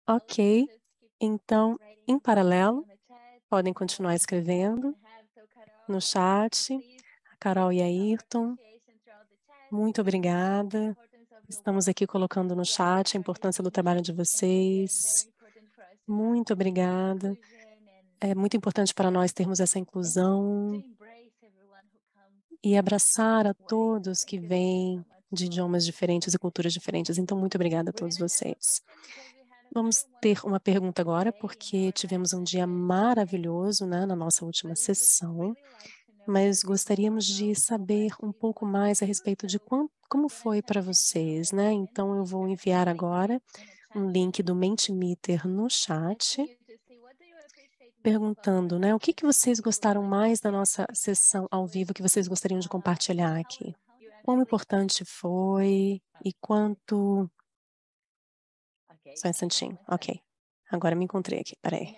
Ok, então, em paralelo, podem continuar escrevendo no chat. A Carol e a Ayrton, muito obrigada. Estamos aqui colocando no chat a importância do trabalho de vocês. Muito obrigada. É muito importante para nós termos essa inclusão e abraçar a todos que vêm de idiomas diferentes e culturas diferentes. Então, muito obrigada a todos vocês. Vamos ter uma pergunta agora, porque tivemos um dia maravilhoso, né, na nossa última sessão, mas gostaríamos de saber um pouco mais a respeito de como foi para vocês, né? Então, eu vou enviar agora um link do Mentimeter no chat, perguntando, né, o que vocês gostaram mais da nossa sessão ao vivo que vocês gostariam de compartilhar aqui? Quão importante foi e quanto... Só um instantinho, ok. Agora me encontrei aqui, peraí.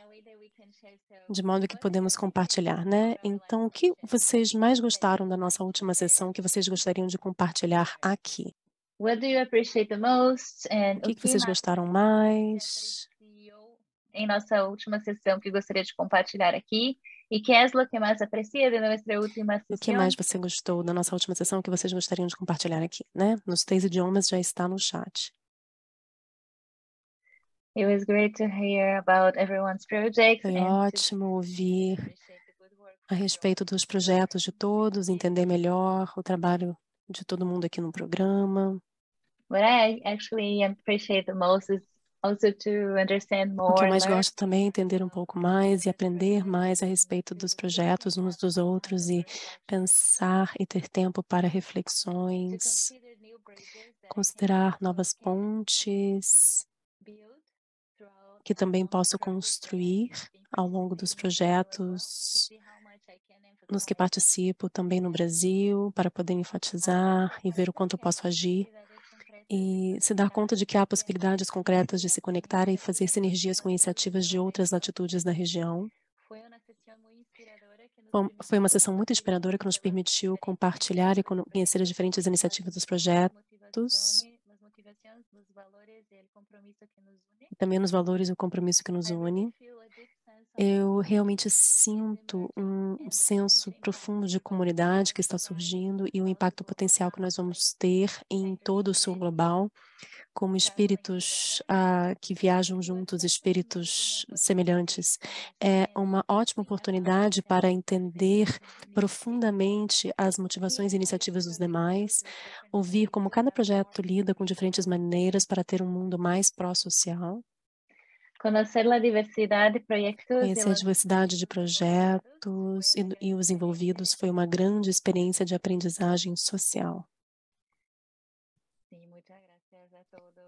De modo que podemos compartilhar, né? Então, o que vocês mais gostaram da nossa última sessão que vocês gostariam de compartilhar aqui? What do you appreciate the most? O que vocês gostaram mais? Em nossa última sessão que gostaria de compartilhar aqui. E que es lo que mais aprecia de nossa última O que sessão? mais você gostou da nossa última sessão que vocês gostariam de compartilhar aqui, né? Nos 3 idiomas já está no chat. It was great to hear about everyone's projects Foi and ótimo ouvir a respeito dos projetos de todos, entender melhor o trabalho de todo mundo aqui no programa. what I actually appreciate the most is also to understand O que eu more, mais learn gosto também é entender um pouco mais e aprender mais a respeito dos projetos uns dos outros e pensar e ter tempo para reflexões, considerar novas pontes que também posso construir ao longo dos projetos nos que participo também no Brasil, para poder enfatizar e ver o quanto eu posso agir e se dar conta de que há possibilidades concretas de se conectar e fazer sinergias com iniciativas de outras latitudes da região. Foi uma sessão muito inspiradora que nos permitiu compartilhar e conhecer as diferentes iniciativas dos projetos, e também nos valores e o compromisso que nos une. Eu realmente sinto um senso profundo de comunidade que está surgindo e o impacto potencial que nós vamos ter em todo o sul global, como espíritos que viajam juntos, espíritos semelhantes. É uma ótima oportunidade para entender profundamente as motivações e iniciativas dos demais, ouvir como cada projeto lida com diferentes maneiras para ter um mundo mais pró-social. conhecer a diversidade de projetos Conhecer a diversidade de projetos e os envolvidos foi uma grande experiência de aprendizagem social.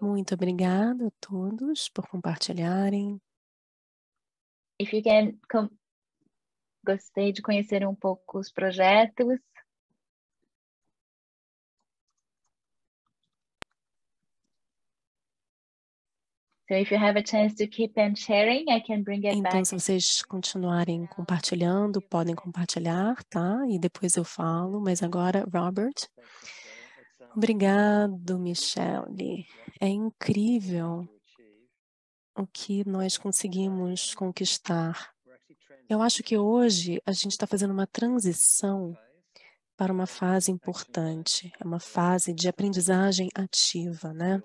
Muito obrigada a todos por compartilharem. If you can gostei de conhecer um pouco os projetos. So if you have a chance to keep on sharing, I can bring it Então, back. se vocês continuarem compartilhando, podem compartilhar, tá? E depois eu falo, mas agora, Robert. Obrigado, Michelle. É incrível o que nós conseguimos conquistar. Eu acho que hoje a gente está fazendo uma transição para uma fase importante, é uma fase de aprendizagem ativa, né?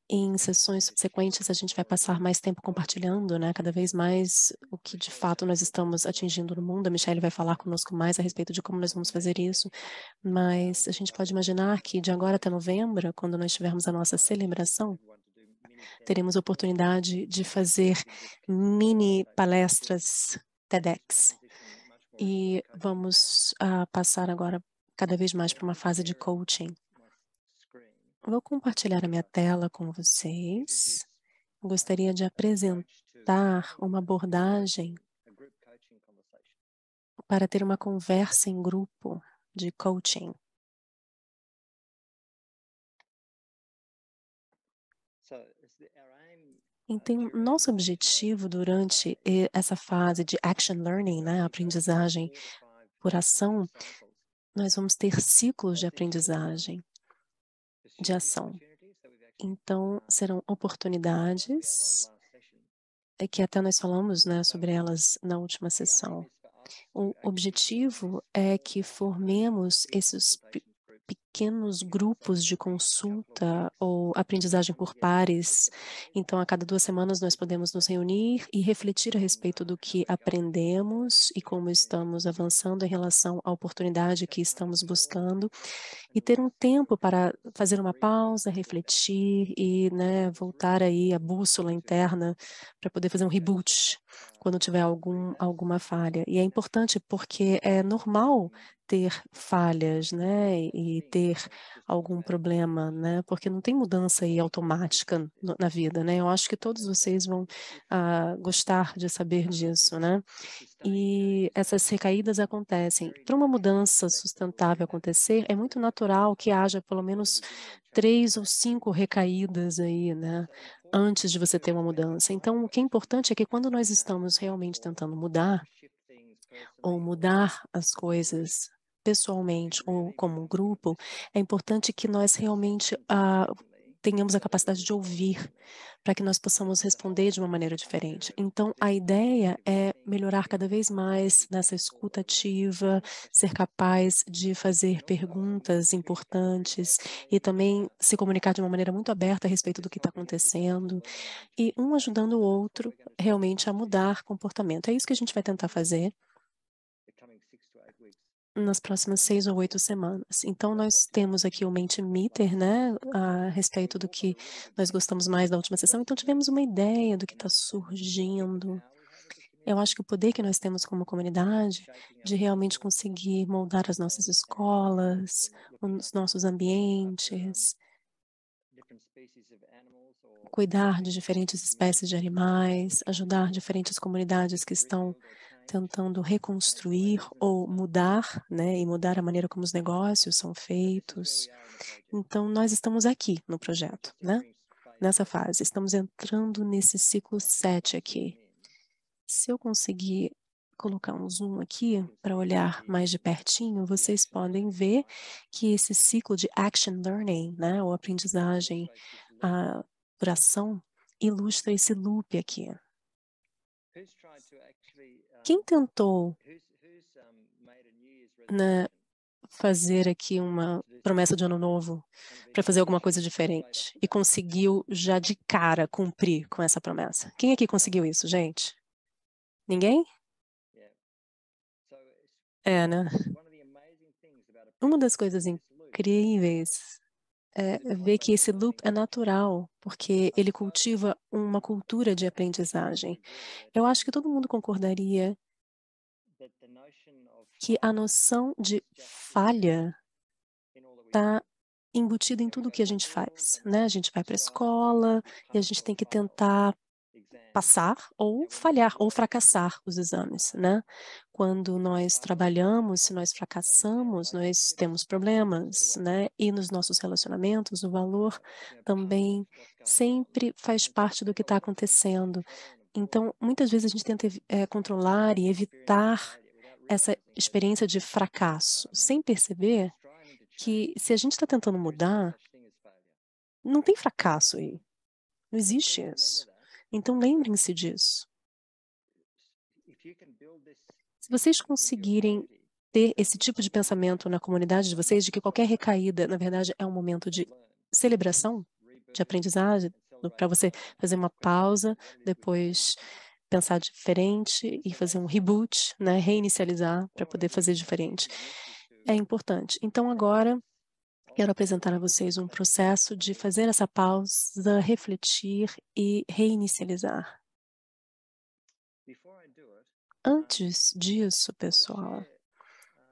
Em sessões subsequentes, a gente vai passar mais tempo compartilhando, né, cada vez mais o que de fato nós estamos atingindo no mundo. A Michelle vai falar conosco mais a respeito de como nós vamos fazer isso, mas a gente pode imaginar que de agora até novembro, quando nós tivermos a nossa celebração, teremos oportunidade de fazer mini palestras TEDx. E vamos passar agora cada vez mais para uma fase de coaching. Vou compartilhar a minha tela com vocês. Gostaria de apresentar uma abordagem para ter uma conversa em grupo de coaching. Então, nosso objetivo durante essa fase de action learning, né, aprendizagem por ação, nós vamos ter ciclos de aprendizagem, de ação. Então, serão oportunidades é que até nós falamos, né, sobre elas na última sessão. O objetivo é que formemos esses pequenos grupos de consulta ou aprendizagem por pares. Então, a cada 2 semanas, nós podemos nos reunir e refletir a respeito do que aprendemos e como estamos avançando em relação à oportunidade que estamos buscando, e ter um tempo para fazer uma pausa, refletir e, né, voltar aí a bússola interna para poder fazer um reboot quando tiver alguma falha. E é importante porque é normal ter falhas, né, e ter algum problema, né, porque não tem mudança aí automática na vida, né. Eu acho que todos vocês vão, gostar de saber disso, né. E essas recaídas acontecem. Para uma mudança sustentável acontecer, é muito natural que haja pelo menos 3 ou 5 recaídas aí, né, antes de você ter uma mudança. Então, o que é importante é que quando nós estamos realmente tentando mudar, ou mudar as coisas pessoalmente ou como um grupo, é importante que nós realmente, tenhamos a capacidade de ouvir, para que nós possamos responder de uma maneira diferente. Então, a ideia é melhorar cada vez mais nessa escuta ativa, ser capaz de fazer perguntas importantes e também se comunicar de uma maneira muito aberta a respeito do que está acontecendo, e um ajudando o outro realmente a mudar comportamento. É isso que a gente vai tentar fazer nas próximas 6 ou 8 semanas. Então nós temos aqui o Mentimeter, né, a respeito do que nós gostamos mais da última sessão, então tivemos uma ideia do que está surgindo. Eu acho que o poder que nós temos como comunidade de realmente conseguir moldar as nossas escolas, os nossos ambientes, cuidar de diferentes espécies de animais, ajudar diferentes comunidades que estão tentando reconstruir ou mudar, né, e mudar a maneira como os negócios são feitos. Então, nós estamos aqui no projeto, né, nessa fase. Estamos entrando nesse ciclo 7 aqui. Se eu conseguir colocar um zoom aqui para olhar mais de pertinho, vocês podem ver que esse ciclo de action learning, né, ou aprendizagem por ação, ilustra esse loop aqui. Quem tentou, né, fazer aqui uma promessa de ano novo para fazer alguma coisa diferente e conseguiu já de cara cumprir com essa promessa? Quem aqui conseguiu isso, gente? Ninguém? É, né? Uma das coisas incríveis é ver que esse loop é natural, porque ele cultiva uma cultura de aprendizagem. Eu acho que todo mundo concordaria que a noção de falha está embutida em tudo que a gente faz, né? A gente vai para a escola e a gente tem que tentar passar ou falhar ou fracassar os exames, né? Quando nós trabalhamos, se nós fracassamos, nós temos problemas, né? E nos nossos relacionamentos, o valor também sempre faz parte do que está acontecendo. Então, muitas vezes a gente tenta controlar e evitar essa experiência de fracasso, sem perceber que se a gente está tentando mudar, não tem fracasso aí, não existe isso. Então lembrem-se disso. Se vocês conseguirem ter esse tipo de pensamento na comunidade de vocês, de que qualquer recaída, na verdade, é um momento de celebração, de aprendizagem, para você fazer uma pausa, depois pensar diferente e fazer um reboot, né, reinicializar para poder fazer diferente. É importante. Então agora quero apresentar a vocês um processo de fazer essa pausa, refletir e reinicializar. Antes disso, pessoal,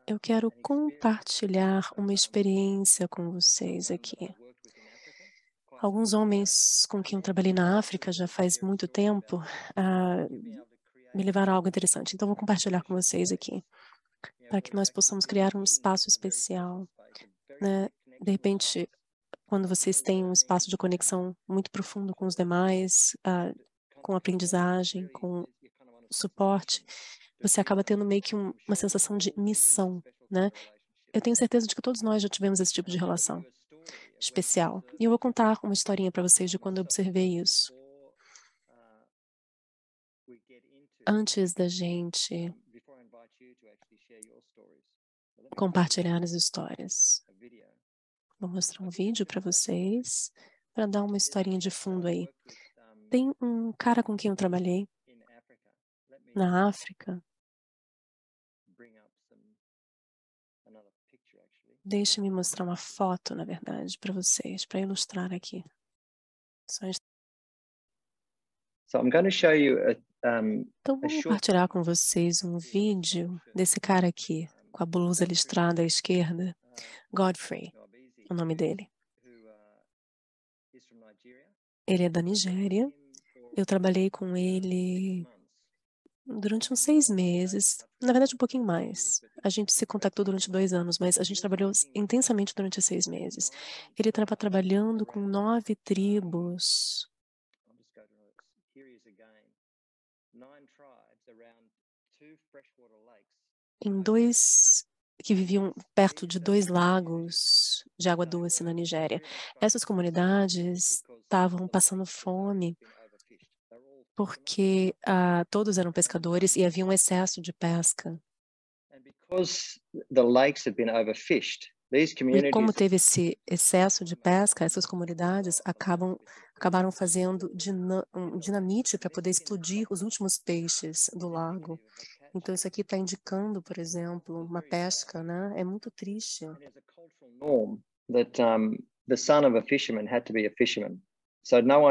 eu quero compartilhar uma experiência com vocês aqui. Alguns homens com quem eu trabalhei na África já faz muito tempo, me levaram a algo interessante. Então, vou compartilhar com vocês aqui, para que nós possamos criar um espaço especial, né? De repente, quando vocês têm um espaço de conexão muito profundo com os demais, com aprendizagem, com suporte, você acaba tendo meio que uma sensação de missão, né? Eu tenho certeza de que todos nós já tivemos esse tipo de relação especial. E eu vou contar uma historinha para vocês de quando eu observei isso. antes da gente compartilhar as histórias, vou mostrar um vídeo para vocês, para dar uma historinha de fundo aí. Tem um cara com quem eu trabalhei na África. Deixe-me mostrar uma foto, na verdade, para vocês, para ilustrar aqui. Então, vou compartilhar com vocês um vídeo desse cara aqui, com a blusa listrada à esquerda, Godfrey, o nome dele. Ele é da Nigéria. Eu trabalhei com ele durante uns 6 meses, na verdade um pouquinho mais. A gente se contactou durante 2 anos, mas a gente trabalhou intensamente durante 6 meses. Ele estava trabalhando com 9 tribos. Que viviam perto de 2 lagos de água doce na Nigéria. Essas comunidades estavam passando fome porque todos eram pescadores e havia um excesso de pesca. E como teve esse excesso de pesca, essas comunidades acabaram fazendo dinamite para poder explodir os últimos peixes do lago. Então, isso aqui está indicando, por exemplo, uma pesca, né? É muito triste.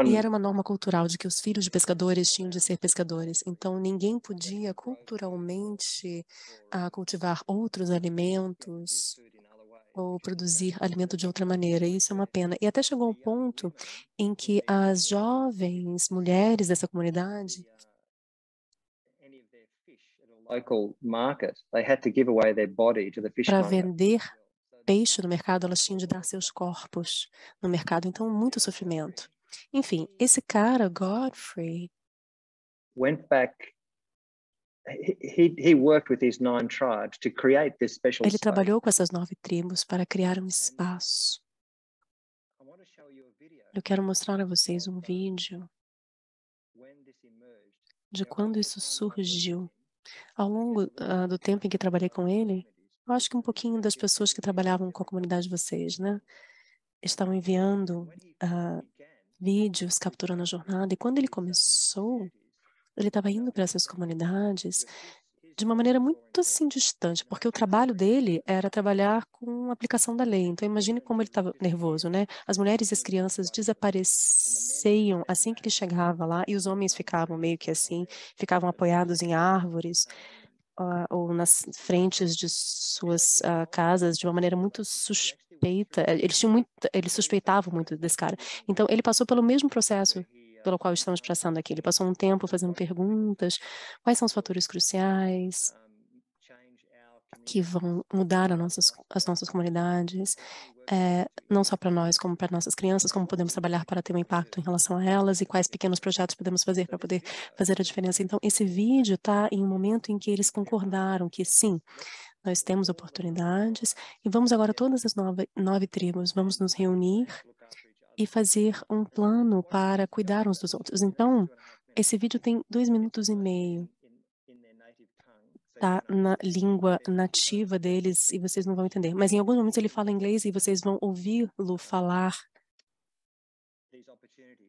E era uma norma cultural de que os filhos de pescadores tinham de ser pescadores. Então, ninguém podia culturalmente cultivar outros alimentos ou produzir alimento de outra maneira. Isso é uma pena. E até chegou ao ponto em que as jovens mulheres dessa comunidade para vender peixe no mercado, elas tinham de dar seus corpos no mercado. Então, muito sofrimento. Enfim, esse cara, Godfrey, ele trabalhou com essas 9 tribos para criar um espaço. Eu quero mostrar a vocês um vídeo de quando isso surgiu. Ao longo do tempo em que trabalhei com ele, eu acho que um pouquinho das pessoas que trabalhavam com a comunidade de vocês, né, estavam enviando vídeos capturando a jornada. E quando ele começou, ele estava indo para essas comunidades de uma maneira muito assim distante, porque o trabalho dele era trabalhar com a aplicação da lei. Então imagine como ele estava nervoso, né? As mulheres e as crianças desapareciam assim que ele chegava lá e os homens ficavam meio que assim, ficavam apoiados em árvores ou nas frentes de suas casas de uma maneira muito suspeita. Eles suspeitavam muito desse cara. Então ele passou pelo mesmo processo pelo qual estamos passando aqui. Ele passou um tempo fazendo perguntas: quais são os fatores cruciais que vão mudar as nossas comunidades, não só para nós, como para nossas crianças, como podemos trabalhar para ter um impacto em relação a elas e quais pequenos projetos podemos fazer para poder fazer a diferença. Então, esse vídeo está em um momento em que eles concordaram que sim, nós temos oportunidades e vamos agora todas as 9 tribos, vamos nos reunir e fazer um plano para cuidar uns dos outros. Então, esse vídeo tem 2 minutos e meio. Tá na língua nativa deles e vocês não vão entender. Mas em alguns momentos ele fala inglês e vocês vão ouvi-lo falar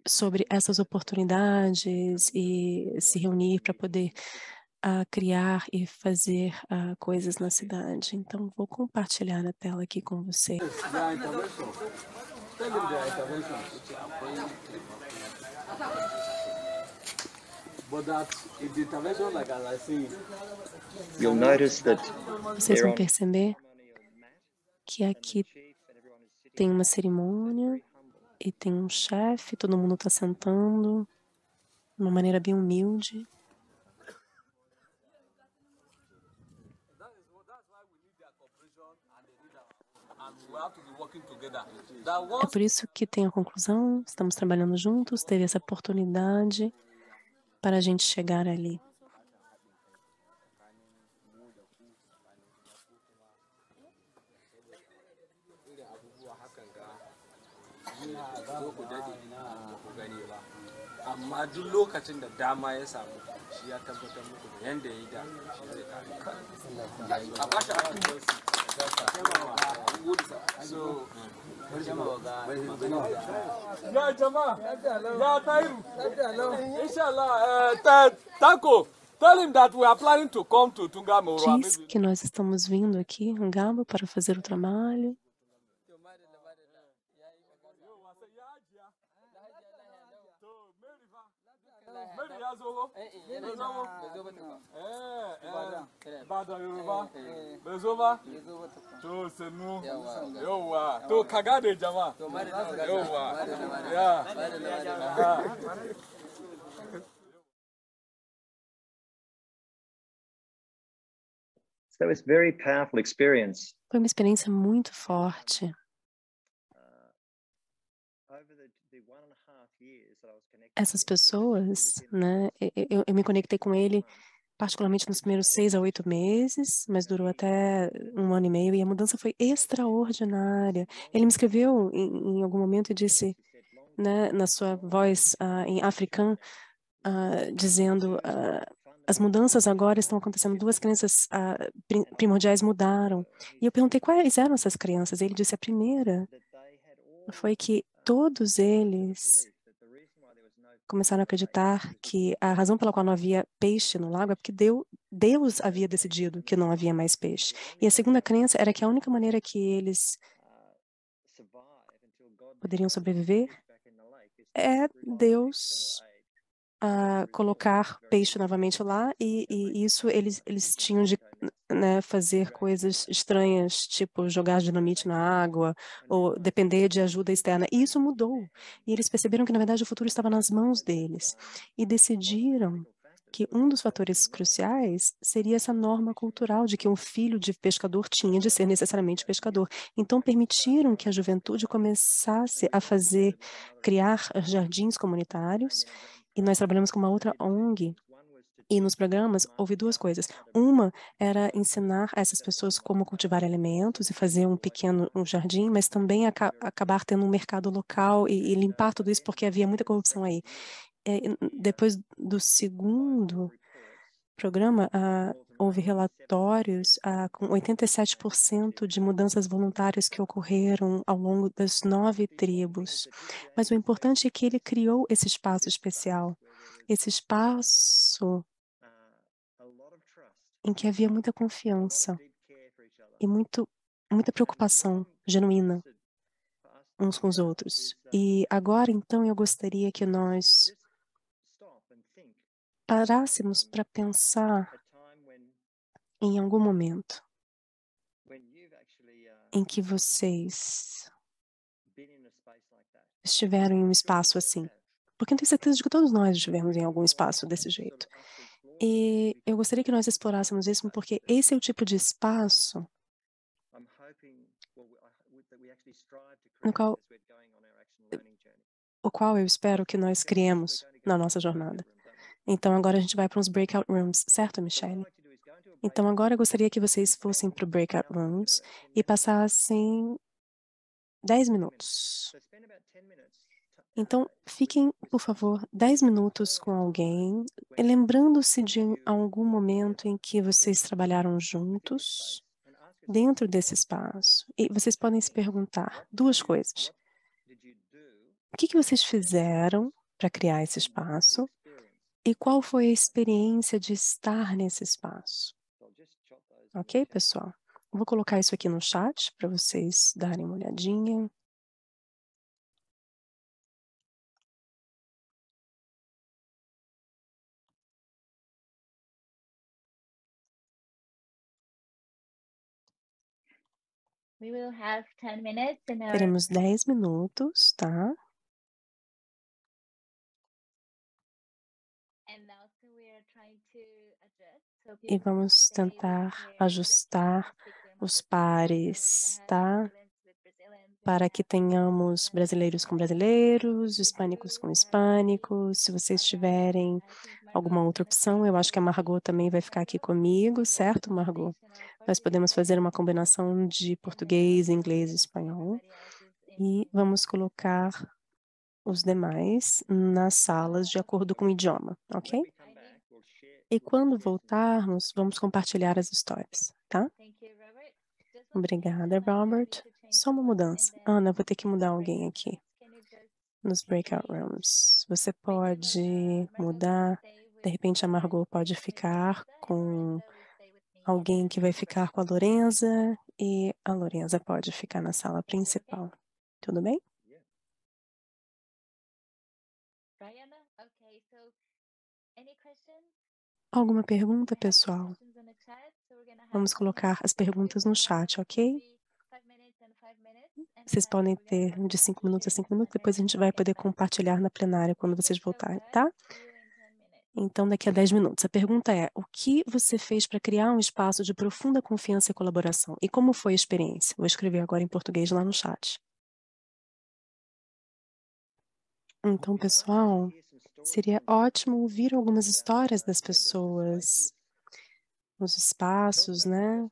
sobre essas oportunidades e se reunir para poder criar e fazer coisas na cidade. Então, vou compartilhar a tela aqui com vocês. Vocês vão perceber que aqui tem uma cerimônia e tem um chefe, todo mundo está sentando de uma maneira bem humilde. É por isso que tem a conclusão, estamos trabalhando juntos, teve essa oportunidade para a gente chegar ali. Tell him that we are planning to come to Tunga Diz que nós estamos vindo aqui em Ngabo para fazer o trabalho. So it's very powerful experience. Foi uma experiência muito forte. Essas pessoas, né, eu me conectei com ele particularmente nos primeiros 6 a 8 meses, mas durou até 1 ano e meio, e a mudança foi extraordinária. Ele me escreveu em algum momento e disse, né, na sua voz em africano, dizendo, as mudanças agora estão acontecendo, 2 crenças primordiais mudaram. E eu perguntei quais eram essas crenças. Ele disse, a primeira foi que todos eles começaram a acreditar que a razão pela qual não havia peixe no lago é porque Deus havia decidido que não havia mais peixe. E a segunda crença era que a única maneira que eles poderiam sobreviver é Deus colocar peixe novamente lá, e isso eles tinham de, né, fazer coisas estranhas, tipo jogar dinamite na água ou depender de ajuda externa. E isso mudou. E eles perceberam que, na verdade, o futuro estava nas mãos deles. E decidiram que um dos fatores cruciais seria essa norma cultural de que um filho de pescador tinha de ser necessariamente pescador. Então, permitiram que a juventude começasse a criar jardins comunitários. E nós trabalhamos com uma outra ONG, e nos programas houve 2 coisas. Uma era ensinar a essas pessoas como cultivar alimentos e fazer um pequeno jardim, mas também acabar tendo um mercado local e limpar tudo isso, porque havia muita corrupção aí. Depois do segundo programa, houve relatórios com 87% de mudanças voluntárias que ocorreram ao longo das 9 tribos. Mas o importante é que ele criou esse espaço especial, esse espaço em que havia muita confiança e muita preocupação genuína uns com os outros. E agora, então, eu gostaria que nós parássemos para pensar em algum momento em que vocês estiveram em um espaço assim. Porque eu tenho certeza de que todos nós estivemos em algum espaço desse jeito. E eu gostaria que nós explorássemos isso, porque esse é o tipo de espaço no qual, o qual eu espero que nós criemos na nossa jornada. Então, agora a gente vai para uns breakout rooms, certo, Michelle? Então, agora eu gostaria que vocês fossem para o breakout rooms e passassem 10 minutos. Então, fiquem, por favor, 10 minutos com alguém, lembrando-se de algum momento em que vocês trabalharam juntos, dentro desse espaço. E vocês podem se perguntar 2 coisas. O que vocês fizeram para criar esse espaço? E qual foi a experiência de estar nesse espaço? Ok, pessoal? Vou colocar isso aqui no chat para vocês darem uma olhadinha. We will have 10 minutes in our... Teremos 10 minutos, tá? E vamos tentar ajustar os pares, tá? Para que tenhamos brasileiros com brasileiros, hispânicos com hispânicos. Se vocês tiverem alguma outra opção, eu acho que a Margot também vai ficar aqui comigo, certo, Margot? Nós podemos fazer uma combinação de português, inglês e espanhol. E vamos colocar os demais nas salas de acordo com o idioma, ok? E quando voltarmos, vamos compartilhar as histórias, tá? Obrigada, Robert. Só uma mudança. Ana, vou ter que mudar alguém aqui nos breakout rooms. Você pode mudar, de repente a Margot pode ficar com alguém que vai ficar com a Lorenza e a Lorenza pode ficar na sala principal. Tudo bem? Alguma pergunta, pessoal? Vamos colocar as perguntas no chat, ok? Vocês podem ter de 5 minutos a 5 minutos, depois a gente vai poder compartilhar na plenária quando vocês voltarem, tá? Então, daqui a 10 minutos. A pergunta é, o que você fez para criar um espaço de profunda confiança e colaboração? E como foi a experiência? Vou escrever agora em português lá no chat. Então, pessoal, seria ótimo ouvir algumas histórias das pessoas nos espaços, né?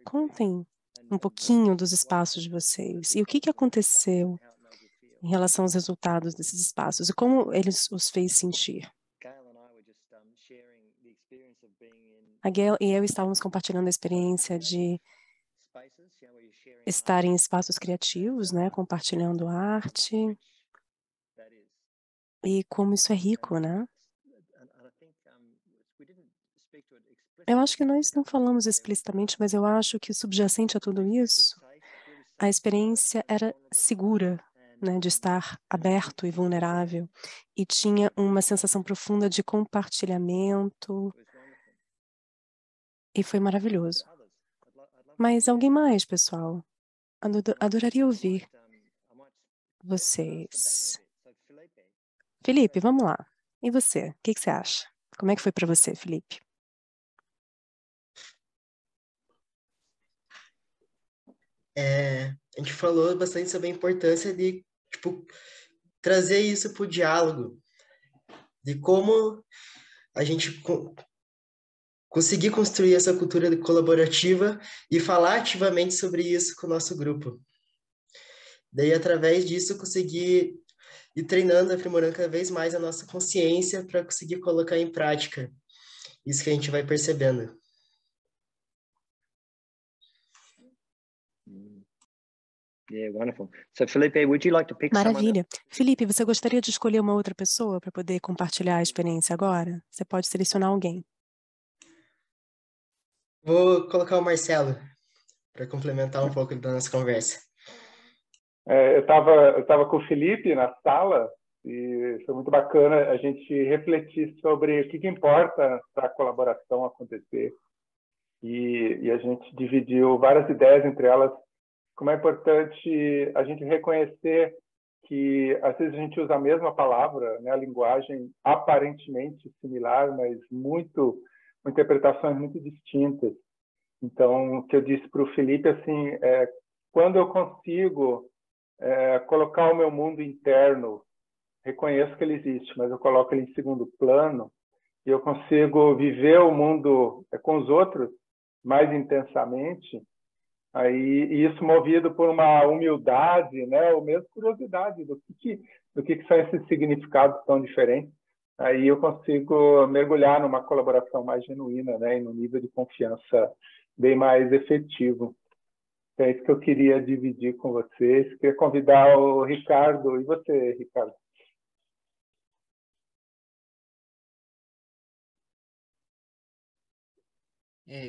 Contem um pouquinho dos espaços de vocês. E o que aconteceu em relação aos resultados desses espaços? E como eles os fez sentir? A Gail e eu estávamos compartilhando a experiência de estar em espaços criativos, né? Compartilhando arte. E como isso é rico, né? Eu acho que nós não falamos explicitamente, mas eu acho que subjacente a tudo isso, a experiência era segura, né, de estar aberto e vulnerável, e tinha uma sensação profunda de compartilhamento, e foi maravilhoso. Mas alguém mais, pessoal? Adoraria ouvir vocês. Felipe, vamos lá. E você? O que você acha? Como é que foi para você, Felipe? A gente falou bastante sobre a importância de, tipo, trazer isso para o diálogo, de como a gente conseguir construir essa cultura colaborativa e falar ativamente sobre isso com o nosso grupo. Daí, através disso, conseguir ir treinando, aprimorando cada vez mais a nossa consciência para conseguir colocar em prática isso que a gente vai percebendo. Yeah, wonderful. So, Felipe, would you like to pick Maravilha. Felipe, você gostaria de escolher uma outra pessoa para poder compartilhar a experiência agora? Você pode selecionar alguém. Vou colocar o Marcelo para complementar um pouco da nossa conversa. Eu estava com o Felipe na sala e foi muito bacana a gente refletir sobre o que importa para a colaboração acontecer. E a gente dividiu várias ideias, entre elas como é importante a gente reconhecer que às vezes a gente usa a mesma palavra, né, a linguagem aparentemente similar, mas interpretações muito distintas. Então, o que eu disse para o Felipe, assim, quando eu consigo colocar o meu mundo interno, reconheço que ele existe, mas eu coloco ele em segundo plano, e eu consigo viver o mundo com os outros mais intensamente, aí isso movido por uma humildade, né, ou mesmo curiosidade do que são esses significados tão diferentes, aí eu consigo mergulhar numa colaboração mais genuína, né, e num nível de confiança bem mais efetivo. É isso que eu queria dividir com vocês. Queria convidar o Ricardo. E você, Ricardo?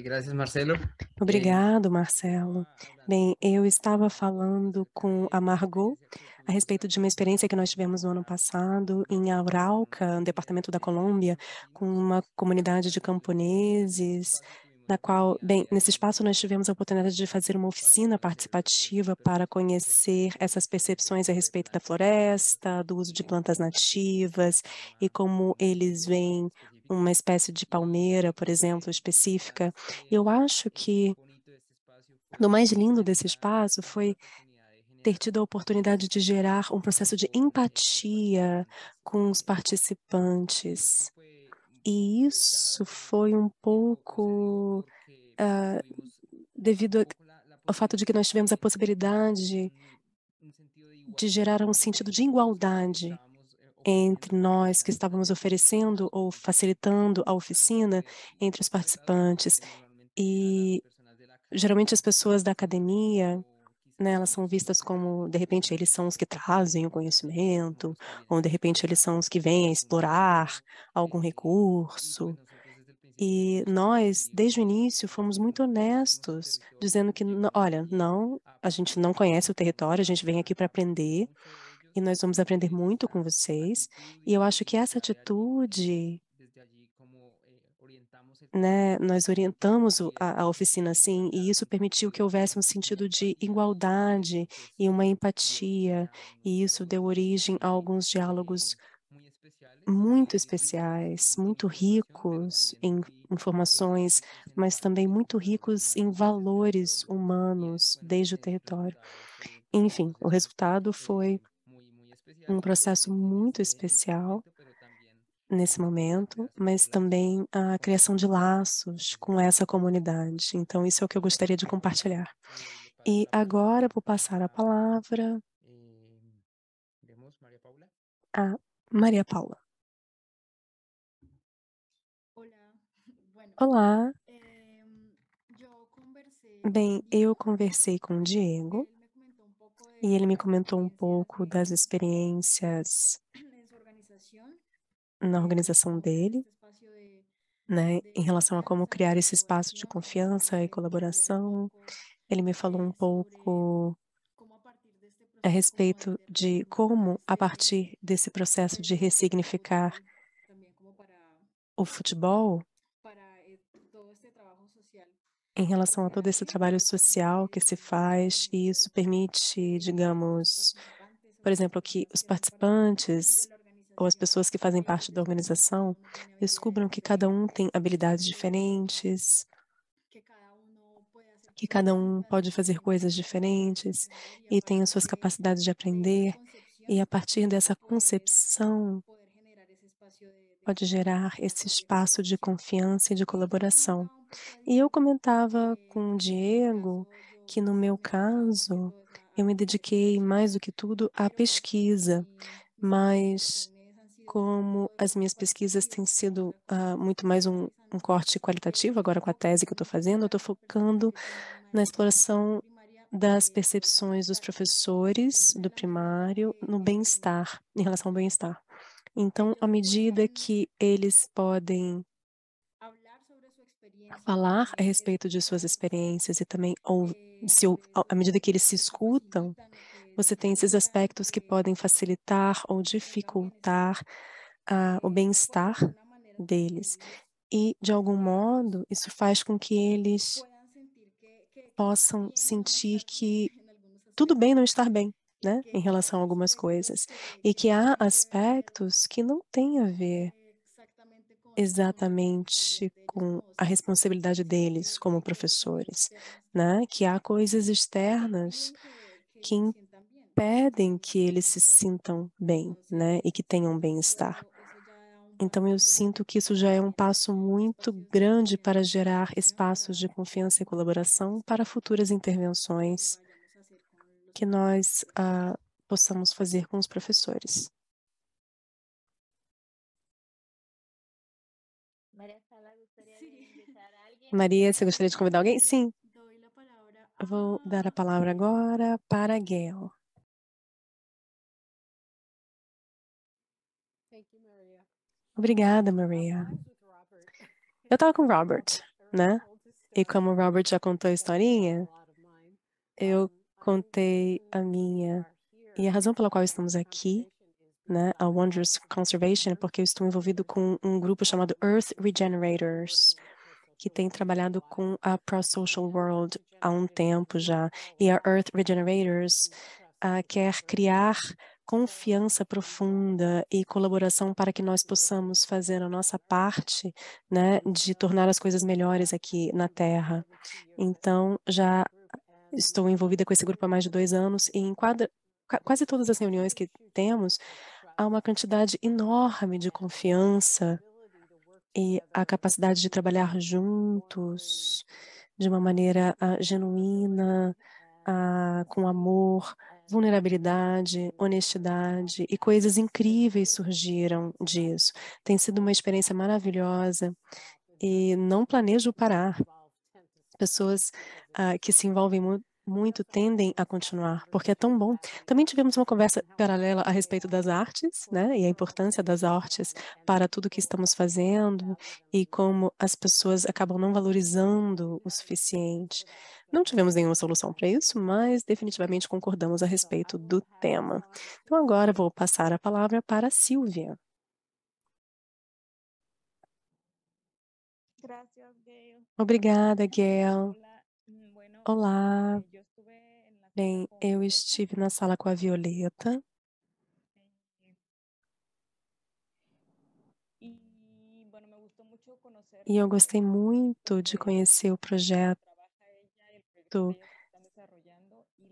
Graças, Marcelo. Obrigado, Marcelo. Bem, eu estava falando com a Margot a respeito de uma experiência que nós tivemos no ano passado em Arauca, no departamento da Colômbia, com uma comunidade de camponeses, na qual, bem, nesse espaço nós tivemos a oportunidade de fazer uma oficina participativa para conhecer essas percepções a respeito da floresta, do uso de plantas nativas e como eles veem uma espécie de palmeira, por exemplo, específica. Eu acho que o mais lindo desse espaço foi ter tido a oportunidade de gerar um processo de empatia com os participantes. E isso foi um pouco devido ao fato de que nós tivemos a possibilidade de gerar um sentido de igualdade entre nós que estávamos oferecendo ou facilitando a oficina entre os participantes. E geralmente as pessoas da academia, né, elas são vistas como, de repente, eles são os que trazem o conhecimento, ou de repente eles são os que vêm a explorar algum recurso. E nós, desde o início, fomos muito honestos, dizendo que, olha, não, a gente não conhece o território, a gente vem aqui para aprender, e nós vamos aprender muito com vocês. E eu acho que essa atitude, né, nós orientamos a oficina assim, e isso permitiu que houvesse um sentido de igualdade e uma empatia, e isso deu origem a alguns diálogos muito especiais, muito ricos em informações, mas também muito ricos em valores humanos desde o território. Enfim, o resultado foi um processo muito especial nesse momento, mas também a criação de laços com essa comunidade. Então, isso é o que eu gostaria de compartilhar. E agora vou passar a palavra a Maria Paula. Olá. Bem, eu conversei com o Diego e ele me comentou um pouco das experiências na organização dele, né, em relação a como criar esse espaço de confiança e colaboração. Ele me falou um pouco a respeito de como, a partir desse processo de ressignificar o futebol, em relação a todo esse trabalho social que se faz, e isso permite, digamos, por exemplo, que os participantes ou as pessoas que fazem parte da organização descubram que cada um tem habilidades diferentes, que cada um pode fazer coisas diferentes e tem as suas capacidades de aprender, e a partir dessa concepção pode gerar esse espaço de confiança e de colaboração. E eu comentava com o Diego que, no meu caso, eu me dediquei mais do que tudo à pesquisa, mas como as minhas pesquisas têm sido muito mais um corte qualitativo, agora com a tese que eu estou fazendo, eu estou focando na exploração das percepções dos professores do primário no bem-estar, em relação ao bem-estar. Então, à medida que eles podem falar a respeito de suas experiências e também, à medida que eles se escutam, você tem esses aspectos que podem facilitar ou dificultar o bem-estar deles. E, de algum modo, isso faz com que eles possam sentir que tudo bem não estar bem, né, em relação a algumas coisas. E que há aspectos que não têm a ver exatamente com a responsabilidade deles como professores, né, que há coisas externas que impedem que eles se sintam bem, né, e que tenham bem-estar. Então, eu sinto que isso já é um passo muito grande para gerar espaços de confiança e colaboração para futuras intervenções que nós possamos fazer com os professores. Maria, você gostaria de convidar alguém? Sim. Eu vou dar a palavra agora para a Gail. Obrigada, Maria. Eu estava com o Robert, né? E como o Robert já contou a historinha, eu contei a minha. E a razão pela qual estamos aqui, né, a Wondrous Conservation, é porque eu estou envolvido com um grupo chamado Earth Regenerators, que tem trabalhado com a Pro-Social World há um tempo já. E a Earth Regenerators quer criar confiança profunda e colaboração para que nós possamos fazer a nossa parte, né, de tornar as coisas melhores aqui na Terra. Então, já estou envolvida com esse grupo há mais de 2 anos e em quase todas as reuniões que temos, há uma quantidade enorme de confiança e a capacidade de trabalhar juntos de uma maneira genuína, com amor, vulnerabilidade, honestidade e coisas incríveis surgiram disso. Tem sido uma experiência maravilhosa e não planejo parar. Pessoas que se envolvem muito tendem a continuar, porque é tão bom. Também tivemos uma conversa paralela a respeito das artes, né, e a importância das artes para tudo que estamos fazendo e como as pessoas acabam não valorizando o suficiente. Não tivemos nenhuma solução para isso, mas definitivamente concordamos a respeito do tema. Então agora vou passar a palavra para a Silvia. Obrigada, Gail. Olá. Bem, eu estive na sala com a Violeta. E eu gostei muito de conhecer o projeto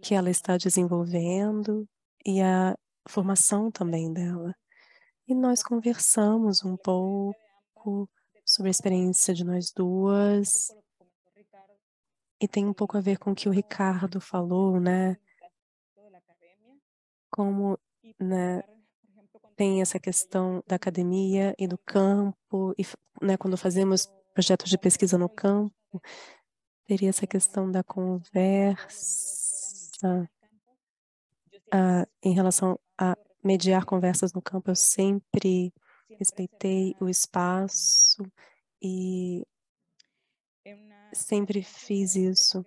que ela está desenvolvendo e a formação também dela. E nós conversamos um pouco sobre a experiência de nós duas. E tem um pouco a ver com o que o Ricardo falou, né? Como, né, tem essa questão da academia e do campo, e, né, quando fazemos projetos de pesquisa no campo, teria essa questão da conversa. Em relação a mediar conversas no campo, eu sempre respeitei o espaço e sempre fiz isso.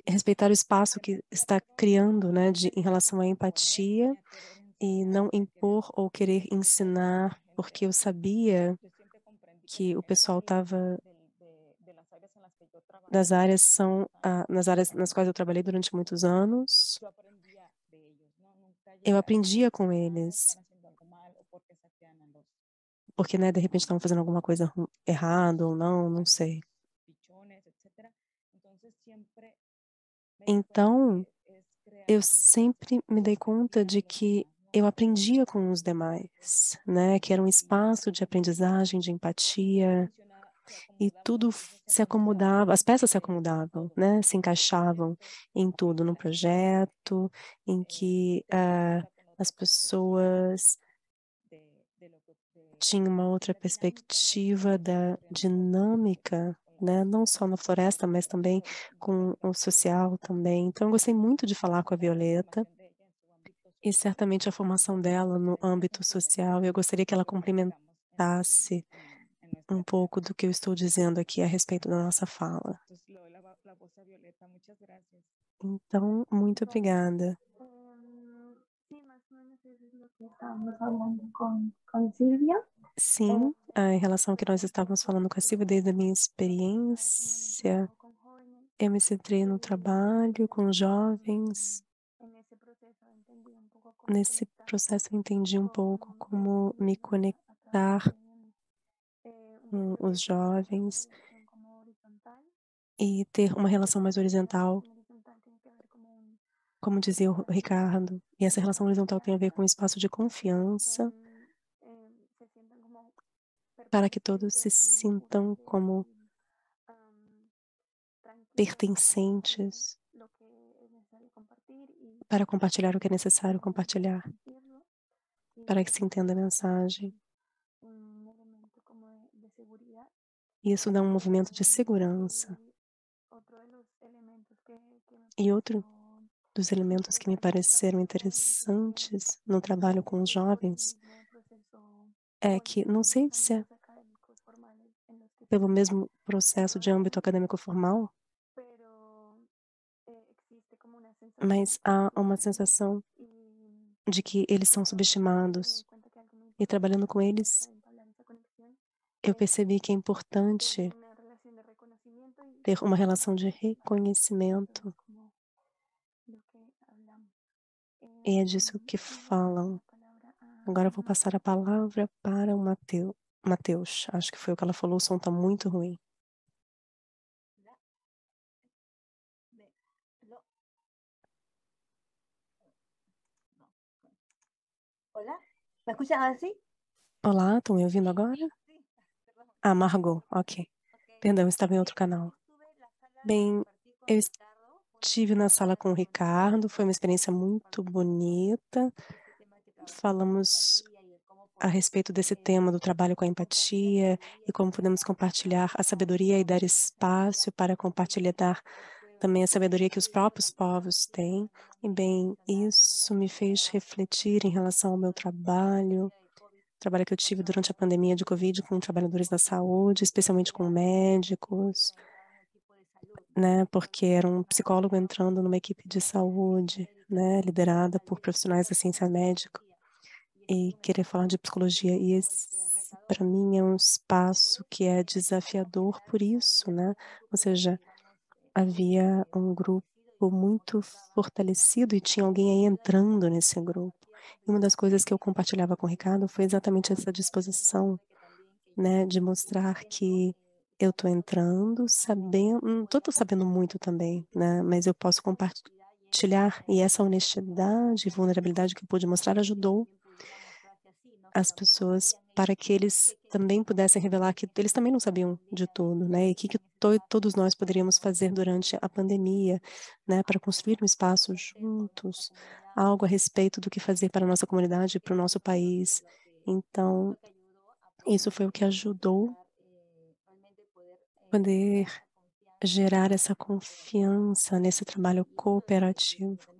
Respeitar o espaço que está criando, né, em relação à empatia e não impor ou querer ensinar, porque eu sabia que o pessoal estava das áreas nas áreas nas quais eu trabalhei durante muitos anos. Eu aprendia com eles, porque, né, de repente estavam fazendo alguma coisa errada ou não sei. Então, eu sempre me dei conta de que eu aprendia com os demais, né? Que era um espaço de aprendizagem, de empatia, e tudo se acomodava, as peças se acomodavam, né? Se encaixavam em tudo, no projeto, em que as pessoas tinham uma outra perspectiva da dinâmica, né? Não só na floresta, mas também com o social também. Então, eu gostei muito de falar com a Violeta e certamente a formação dela no âmbito social. Eu gostaria que ela complementasse um pouco do que eu estou dizendo aqui a respeito da nossa fala. Então, muito obrigada. Sim, em relação ao que nós estávamos falando com a Silvia, desde a minha experiência, eu me centrei no trabalho com jovens. Nesse processo eu entendi um pouco como me conectar com os jovens e ter uma relação mais horizontal, como dizia o Ricardo. E essa relação horizontal tem a ver com um espaço de confiança para que todos se sintam como pertencentes para compartilhar o que é necessário compartilhar, para que se entenda a mensagem. Isso dá um movimento de segurança. E outro dos elementos que me pareceram interessantes no trabalho com os jovens é que, não sei se é pelo mesmo processo de âmbito acadêmico formal, mas há uma sensação de que eles são subestimados. E trabalhando com eles, eu percebi que é importante ter uma relação de reconhecimento. E é disso que falam. Agora eu vou passar a palavra para o Mateus. Acho que foi o que ela falou, o som está muito ruim. Olá, estão me ouvindo agora? Margot, ok. Perdão, estava em outro canal. Bem, eu tive na sala com o Ricardo, foi uma experiência muito bonita. Falamos a respeito desse tema do trabalho com a empatia e como podemos compartilhar a sabedoria e dar espaço para compartilhar também a sabedoria que os próprios povos têm. E bem, isso me fez refletir em relação ao meu trabalho que eu tive durante a pandemia de Covid com trabalhadores da saúde, especialmente com médicos, né, porque era um psicólogo entrando numa equipe de saúde, né, liderada por profissionais da ciência médica, e querer falar de psicologia. E esse, para mim, é um espaço que é desafiador por isso, né? Ou seja, havia um grupo muito fortalecido e tinha alguém aí entrando nesse grupo. E uma das coisas que eu compartilhava com o Ricardo foi exatamente essa disposição, né, de mostrar que eu estou entrando, sabendo, não estou sabendo muito também, né, mas eu posso compartilhar. E essa honestidade e vulnerabilidade que eu pude mostrar ajudou as pessoas para que eles também pudessem revelar que eles também não sabiam de tudo, né? E que todos nós poderíamos fazer durante a pandemia, né? Para construir um espaço juntos, algo a respeito do que fazer para a nossa comunidade e para o nosso país. Então, isso foi o que ajudou poder gerar essa confiança nesse trabalho cooperativo.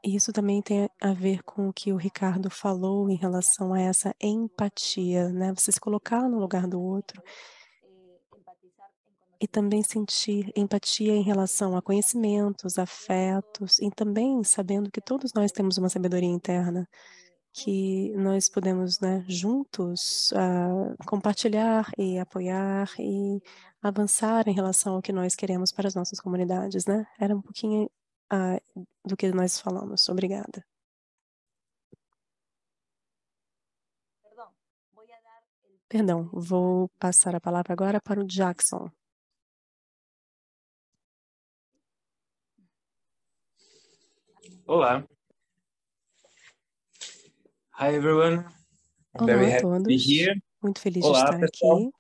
E isso também tem a ver com o que o Ricardo falou em relação a essa empatia, né? Você se colocar no lugar do outro e também sentir empatia em relação a conhecimentos, afetos, e também sabendo que todos nós temos uma sabedoria interna que nós podemos, né, juntos compartilhar e apoiar e avançar em relação ao que nós queremos para as nossas comunidades, né? Era um pouquinho do que nós falamos. Obrigada. Perdão, vou passar a palavra agora para o Jackson. Olá. Hi, everyone. I'm Olá very a happy to be todos. here. Muito feliz de Olá, estar pessoal.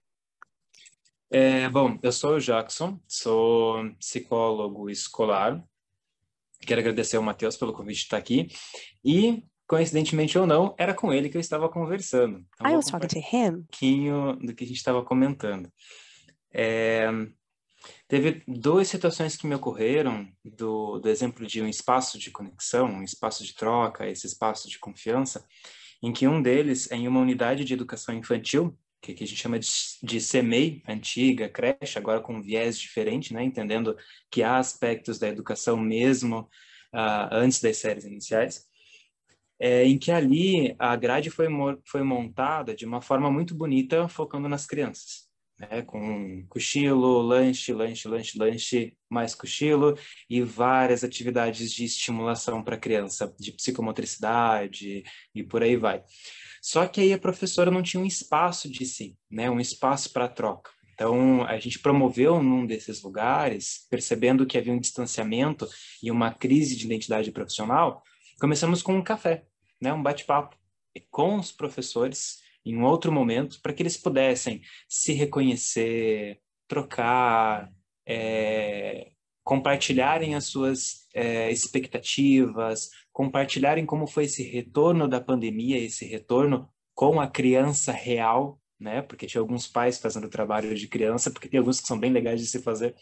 aqui. Bom, eu sou o Jackson, sou psicólogo escolar. Quero agradecer ao Matheus pelo convite de estar aqui. E, coincidentemente ou não, era com ele que eu estava conversando. Então, I vou was talking to him. um pouquinho do que a gente estava comentando. Teve duas situações que me ocorreram do exemplo de um espaço de conexão, um espaço de troca, esse espaço de confiança, em que um deles é em uma unidade de educação infantil, que a gente chama de CEMEI, antiga creche, agora com um viés diferente, né? Entendendo que há aspectos da educação mesmo antes das séries iniciais, em que ali a grade foi montada de uma forma muito bonita, focando nas crianças, né? Com cochilo, lanche, mais cochilo e várias atividades de estimulação para a criança, de psicomotricidade e por aí vai. Só que aí a professora não tinha um espaço de si, né? Um espaço para troca. Então, a gente promoveu num desses lugares, percebendo que havia um distanciamento e uma crise de identidade profissional, começamos com um café, né? Um bate-papo com os professores em um outro momento, para que eles pudessem se reconhecer, trocar, compartilharem as suas expectativas, compartilharem como foi esse retorno da pandemia, esse retorno com a criança real, né? Porque tinha alguns pais fazendo trabalho de criança, porque tem alguns que são bem legais de se fazer,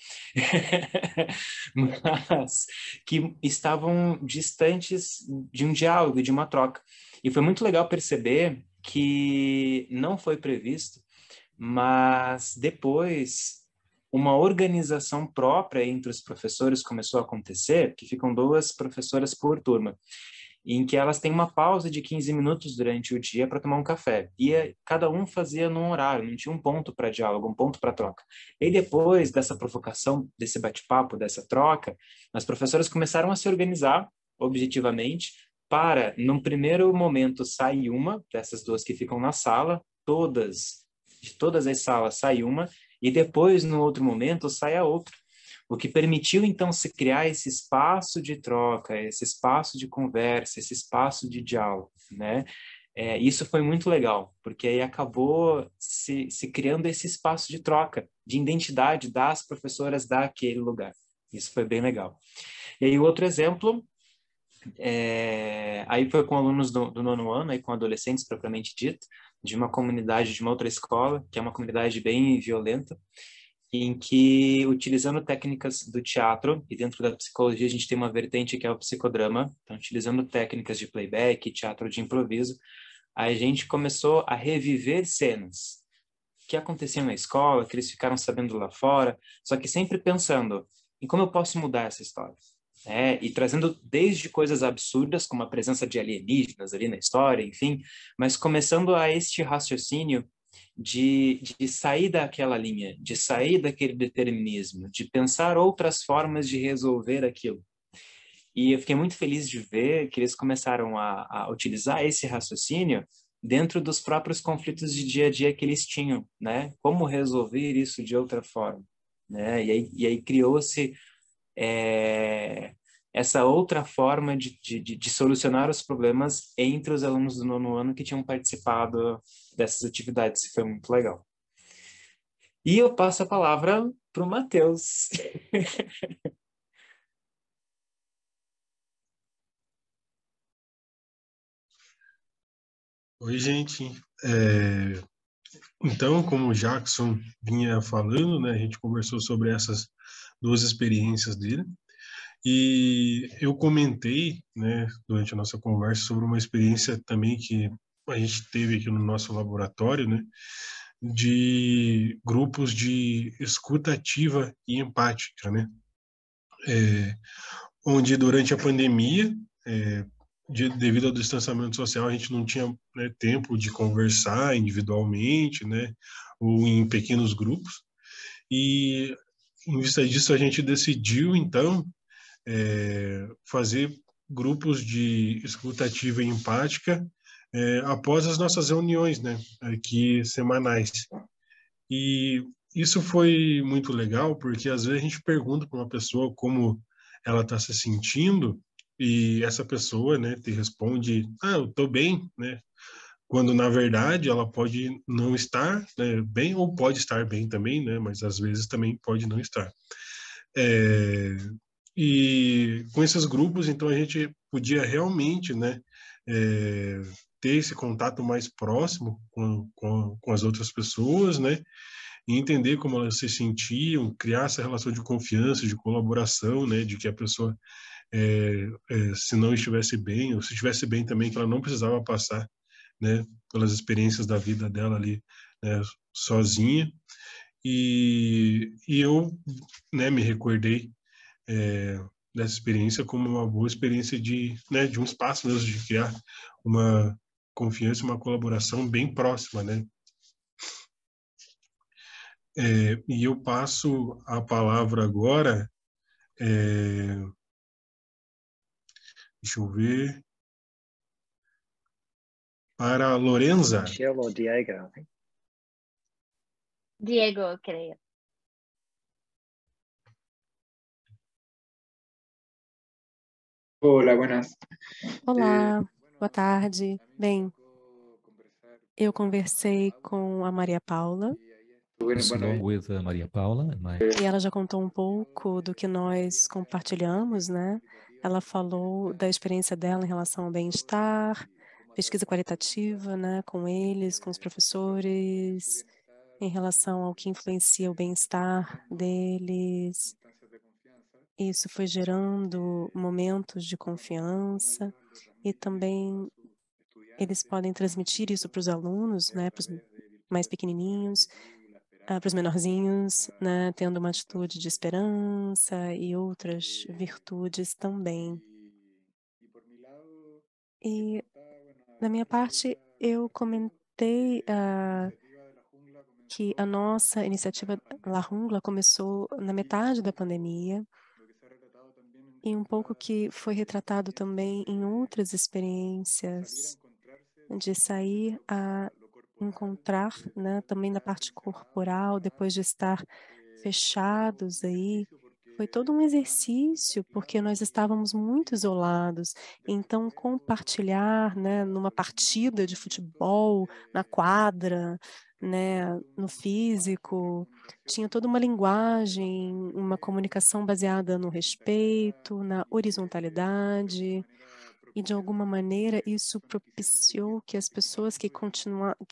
mas que estavam distantes de um diálogo, de uma troca. E foi muito legal perceber que não foi previsto, mas depois uma organização própria entre os professores começou a acontecer, que ficam 2 professoras por turma, em que elas têm uma pausa de 15 minutos durante o dia para tomar um café. E cada um fazia num horário, não tinha um ponto para diálogo, um ponto para troca. E depois dessa provocação, desse bate-papo, dessa troca, as professoras começaram a se organizar objetivamente para, num primeiro momento, sair uma dessas 2 que ficam na sala, de todas as salas sai uma, e depois, no outro momento, sai a outra. O que permitiu, então, se criar esse espaço de troca, esse espaço de conversa, esse espaço de diálogo, né? Isso foi muito legal, porque aí acabou se criando esse espaço de troca, de identidade das professoras daquele lugar, Isso foi bem legal. E aí, o outro exemplo, aí foi com alunos do nono ano, aí com adolescentes propriamente dito, de uma comunidade de uma outra escola, que é uma comunidade bem violenta, em que, utilizando técnicas do teatro, e dentro da psicologia a gente tem uma vertente que é o psicodrama, então, utilizando técnicas de playback, teatro de improviso, a gente começou a reviver cenas que aconteciam na escola, que eles ficaram sabendo lá fora, só que sempre pensando em como eu posso mudar essa história. E trazendo desde coisas absurdas, como a presença de alienígenas ali na história, enfim, mas começando a este raciocínio de sair daquela linha, de sair daquele determinismo, de pensar outras formas de resolver aquilo. E eu fiquei muito feliz de ver que eles começaram a utilizar esse raciocínio dentro dos próprios conflitos de dia a dia que eles tinham, né? Como resolver isso de outra forma, né? E aí criou-se essa outra forma de solucionar os problemas entre os alunos do nono ano que tinham participado dessas atividades. Foi muito legal. E eu passo a palavra para o Matheus. Oi, gente. Então, como o Jackson vinha falando, né, a gente conversou sobre essas duas experiências dele. E eu comentei, né, durante a nossa conversa sobre uma experiência também que a gente teve aqui no nosso laboratório, né, de grupos de escuta ativa e empática, né, onde durante a pandemia, devido ao distanciamento social, a gente não tinha, né, tempo de conversar individualmente, né, ou em pequenos grupos. E em vista disso, a gente decidiu, então, fazer grupos de escuta ativa e empática após as nossas reuniões, né, aqui semanais. E isso foi muito legal, porque às vezes a gente pergunta para uma pessoa como ela está se sentindo, e essa pessoa, né, te responde, eu estou bem, né, quando na verdade ela pode não estar, né, bem, ou pode estar bem também, né, mas às vezes também pode não estar. E com esses grupos, então, a gente podia realmente, né, ter esse contato mais próximo com as outras pessoas, né, e entender como elas se sentiam, criar essa relação de confiança, de colaboração, né, de que a pessoa, se não estivesse bem, ou se estivesse bem também, que ela não precisava passar, né, pelas experiências da vida dela ali, né, sozinha. E eu, né, me recordei dessa experiência como uma boa experiência de, né, de um espaço mesmo, de criar uma confiança, uma colaboração bem próxima, né? E eu passo a palavra agora, deixa eu ver, para a Lorenza. Michelle or Diego, I think. Diego, creio. Hola, buenas. Olá, boa tarde. Bem, eu conversei com a Maria Paula Bueno, with Maria Paula, e ela já contou um pouco do que nós compartilhamos, né? Ela falou da experiência dela em relação ao bem-estar, pesquisa qualitativa, né, com eles, com os professores, em relação ao que influencia o bem-estar deles. Isso foi gerando momentos de confiança e também eles podem transmitir isso para os alunos, né, para os mais pequenininhos, para os menorzinhos, né, tendo uma atitude de esperança e outras virtudes também. E, da minha parte, eu comentei que a nossa iniciativa La Jungla começou na metade da pandemia e um pouco que foi retratado também em outras experiências de sair a encontrar, né, também na parte corporal, depois de estar fechados aí, foi todo um exercício, porque nós estávamos muito isolados. Então, compartilhar, né, numa partida de futebol, na quadra, né, no físico, tinha toda uma linguagem, uma comunicação baseada no respeito, na horizontalidade. E, de alguma maneira, isso propiciou que as pessoas que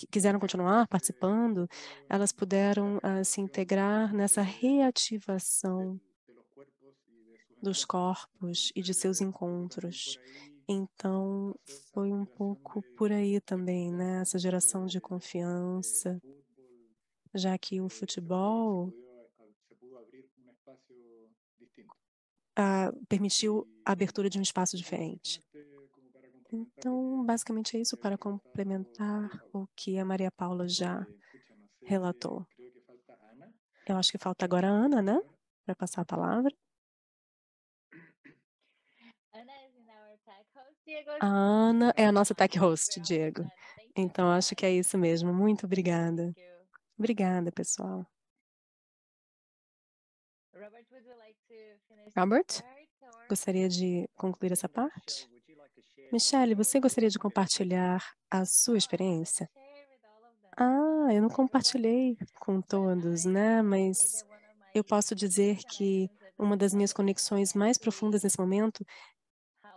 quiseram continuar participando, elas puderam se integrar nessa reativação dos corpos e de seus encontros. Então, foi um pouco por aí também, né? Essa geração de confiança, já que o futebol permitiu a abertura de um espaço diferente. Então, basicamente é isso para complementar o que a Maria Paula já relatou. Eu acho que falta agora a Ana, né? Para passar a palavra. A Ana é a nossa tech host, Diego. Então, acho que é isso mesmo. Muito obrigada. Obrigada, pessoal. Robert, gostaria de concluir essa parte? Michelle, você gostaria de compartilhar a sua experiência? Eu não compartilhei com todos, né? Mas eu posso dizer que uma das minhas conexões mais profundas nesse momento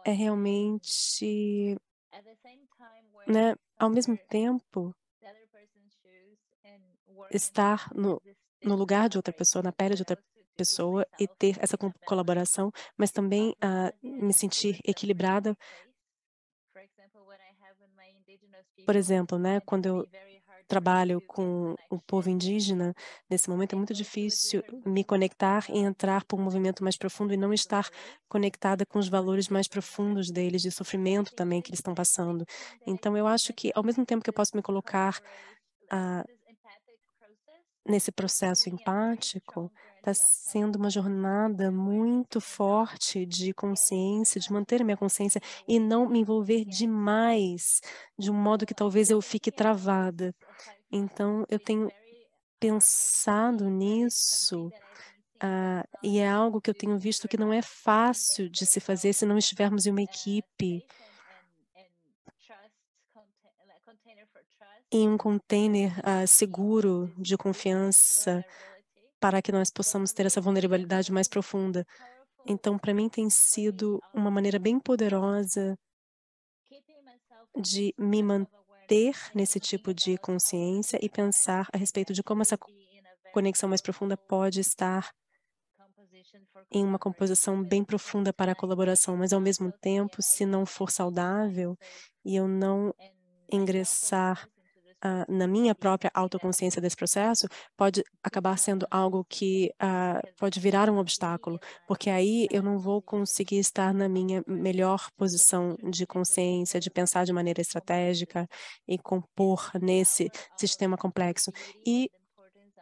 é realmente, né, ao mesmo tempo, estar no lugar de outra pessoa, na pele de outra pessoa e ter essa colaboração, mas também me sentir equilibrada. Por exemplo, né, quando eu trabalho com o povo indígena, nesse momento é muito difícil me conectar e entrar por um movimento mais profundo e não estar conectada com os valores mais profundos deles, de sofrimento também que eles estão passando. Então, eu acho que, ao mesmo tempo que eu posso me colocar nesse processo empático, está sendo uma jornada muito forte de consciência, de manter a minha consciência e não me envolver demais, de um modo que talvez eu fique travada. Então, eu tenho pensado nisso, e é algo que eu tenho visto que não é fácil de se fazer se não estivermos em uma equipe, em um container seguro de confiança, para que nós possamos ter essa vulnerabilidade mais profunda. Então, para mim, tem sido uma maneira bem poderosa de me manter nesse tipo de consciência e pensar a respeito de como essa conexão mais profunda pode estar em uma composição bem profunda para a colaboração, mas ao mesmo tempo, se não for saudável e eu não ingressar na minha própria autoconsciência desse processo, pode acabar sendo algo que pode virar um obstáculo, porque aí eu não vou conseguir estar na minha melhor posição de consciência, de pensar de maneira estratégica e compor nesse sistema complexo. E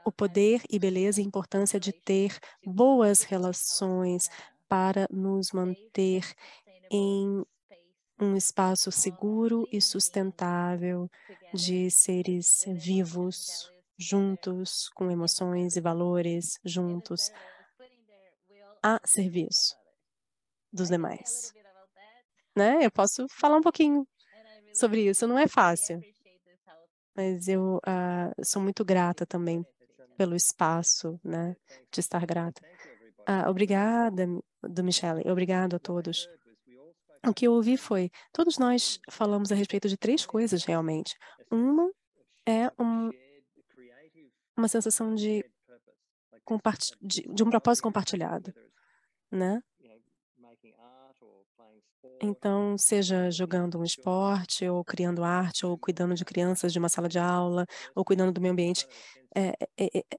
o poder e beleza e importância de ter boas relações para nos manter em um espaço seguro e sustentável de seres vivos, juntos, com emoções e valores juntos, a serviço dos demais. Né? Eu posso falar um pouquinho sobre isso, não é fácil, mas eu sou muito grata também pelo espaço, né, de estar grata. Obrigada, Michelle, obrigado a todos. O que eu ouvi foi, todos nós falamos a respeito de 3 coisas realmente. Uma é uma sensação de um propósito compartilhado, né? Então, seja jogando um esporte, ou criando arte, ou cuidando de crianças de uma sala de aula, ou cuidando do meio ambiente,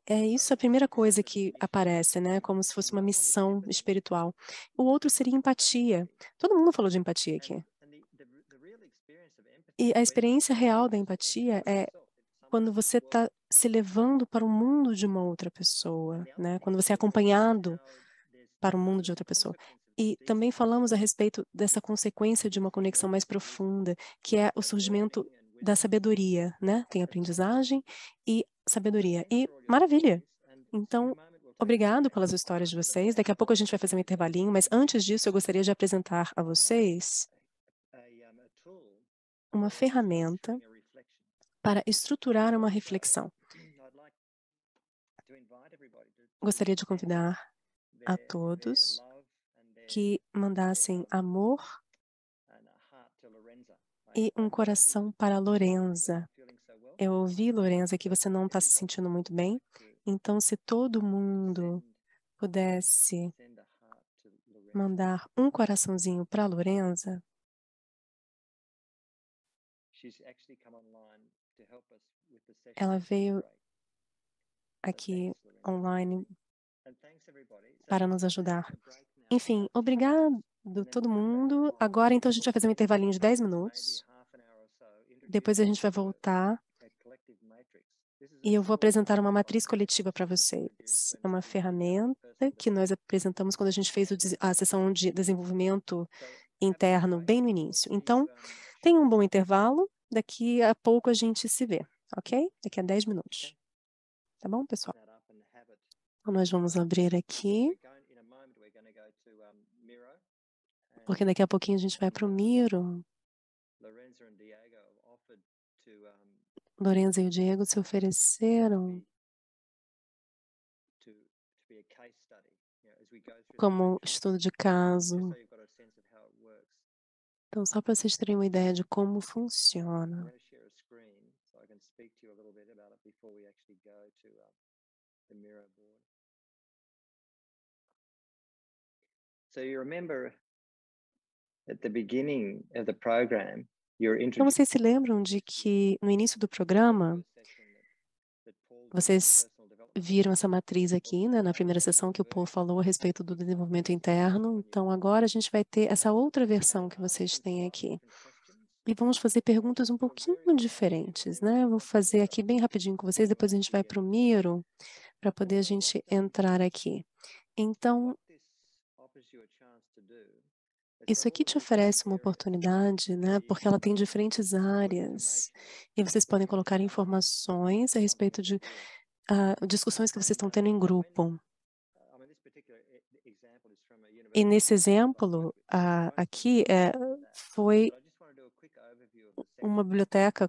é isso a primeira coisa que aparece, né? Como se fosse uma missão espiritual. O outro seria empatia. Todo mundo falou de empatia aqui. E a experiência real da empatia é quando você está se levando para o mundo de uma outra pessoa, né? Quando você é acompanhado para o mundo de outra pessoa. E também falamos a respeito dessa consequência de uma conexão mais profunda, que é o surgimento da sabedoria, né? Tem aprendizagem e sabedoria. E maravilha! Então, Obrigado pelas histórias de vocês. Daqui a pouco a gente vai fazer um intervalinho, mas antes disso eu gostaria de apresentar a vocês uma ferramenta para estruturar uma reflexão. Gostaria de convidar a todos que mandassem amor e um coração para Lorenza. Eu ouvi, Lorenza, que você não está se sentindo muito bem. Então, se todo mundo pudesse mandar um coraçãozinho para Lorenza, ela veio aqui online para nos ajudar. Enfim, obrigado todo mundo. Agora, então, a gente vai fazer um intervalinho de 10 minutos. Depois a gente vai voltar e eu vou apresentar uma matriz coletiva para vocês. É uma ferramenta que nós apresentamos quando a gente fez a sessão de desenvolvimento interno bem no início. Então, tenha um bom intervalo. Daqui a pouco a gente se vê, ok? Daqui a 10 minutos. Tá bom, pessoal? Então, nós vamos abrir aqui. Porque daqui a pouquinho a gente vai para o Miro. Lorenza e o Diego se ofereceram como estudo de caso. Então, só para vocês terem uma ideia de como funciona. Então, vocês se lembram de que no início do programa, vocês viram essa matriz aqui, né, na primeira sessão que o Paul falou a respeito do desenvolvimento interno. Então, agora a gente vai ter essa outra versão que vocês têm aqui. E vamos fazer perguntas um pouquinho diferentes, né? Eu vou fazer aqui bem rapidinho com vocês, depois a gente vai para o Miro, para poder a gente entrar aqui. Então, isso aqui te oferece uma oportunidade, né? Porque ela tem diferentes áreas. E vocês podem colocar informações a respeito de discussões que vocês estão tendo em grupo. E nesse exemplo, aqui, foi uma biblioteca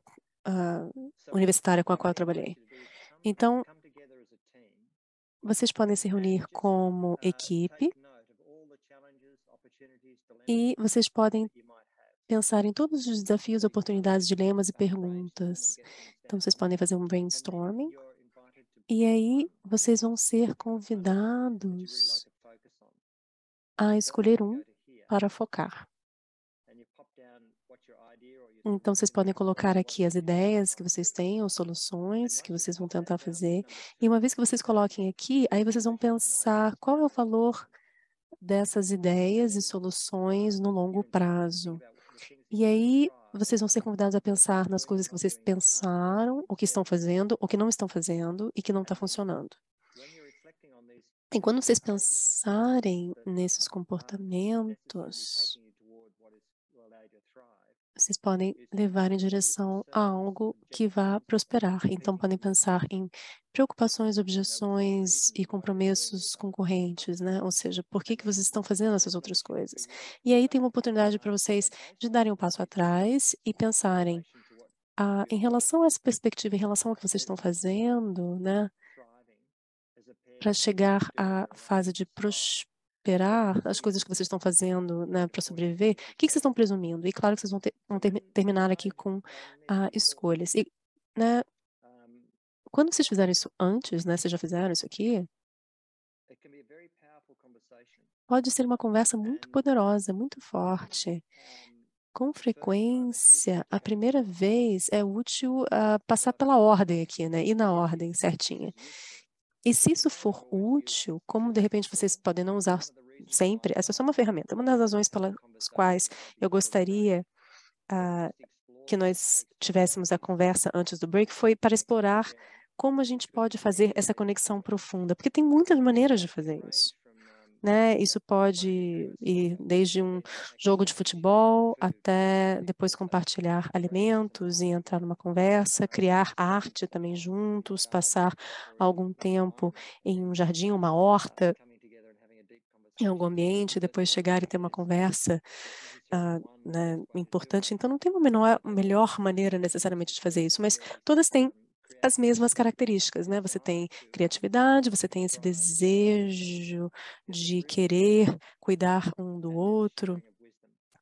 universitária com a qual eu trabalhei. Então, vocês podem se reunir como equipe e vocês podem pensar em todos os desafios, oportunidades, dilemas e perguntas. Então, vocês podem fazer um brainstorming e aí vocês vão ser convidados a escolher um para focar. Então, vocês podem colocar aqui as ideias que vocês têm, ou soluções que vocês vão tentar fazer. E uma vez que vocês coloquem aqui, aí vocês vão pensar qual é o valor dessas ideias e soluções no longo prazo. E aí, vocês vão ser convidados a pensar nas coisas que vocês pensaram, o que estão fazendo, o que não estão fazendo e que não está funcionando. E quando vocês pensarem nesses comportamentos, vocês podem levar em direção a algo que vá prosperar. Então, podem pensar em preocupações, objeções e compromissos concorrentes, né? Ou seja, por que vocês estão fazendo essas outras coisas? E aí tem uma oportunidade para vocês de darem um passo atrás e pensarem em relação a essa perspectiva, em relação ao que vocês estão fazendo, né? Para chegar à fase de prosperar as coisas que vocês estão fazendo, né, para sobreviver, o que vocês estão presumindo? E claro que vocês vão terminar aqui com escolhas. E, né, quando vocês fizeram isso antes, né, vocês já fizeram isso aqui, pode ser uma conversa muito poderosa, muito forte. Com frequência, a primeira vez é útil passar pela ordem aqui, né, ir na ordem certinha. E se isso for útil, como de repente vocês podem não usar sempre, essa é só uma ferramenta. Uma das razões pelas quais eu gostaria que nós tivéssemos a conversa antes do break foi para explorar como a gente pode fazer essa conexão profunda, porque tem muitas maneiras de fazer isso. né? Isso pode ir desde um jogo de futebol até depois compartilhar alimentos e entrar numa conversa, criar arte também juntos, passar algum tempo em um jardim, uma horta, em algum ambiente, depois chegar e ter uma conversa né, importante. Então, não tem uma melhor maneira necessariamente de fazer isso, mas todas têm as mesmas características, né? Você tem criatividade, você tem esse desejo de querer cuidar um do outro,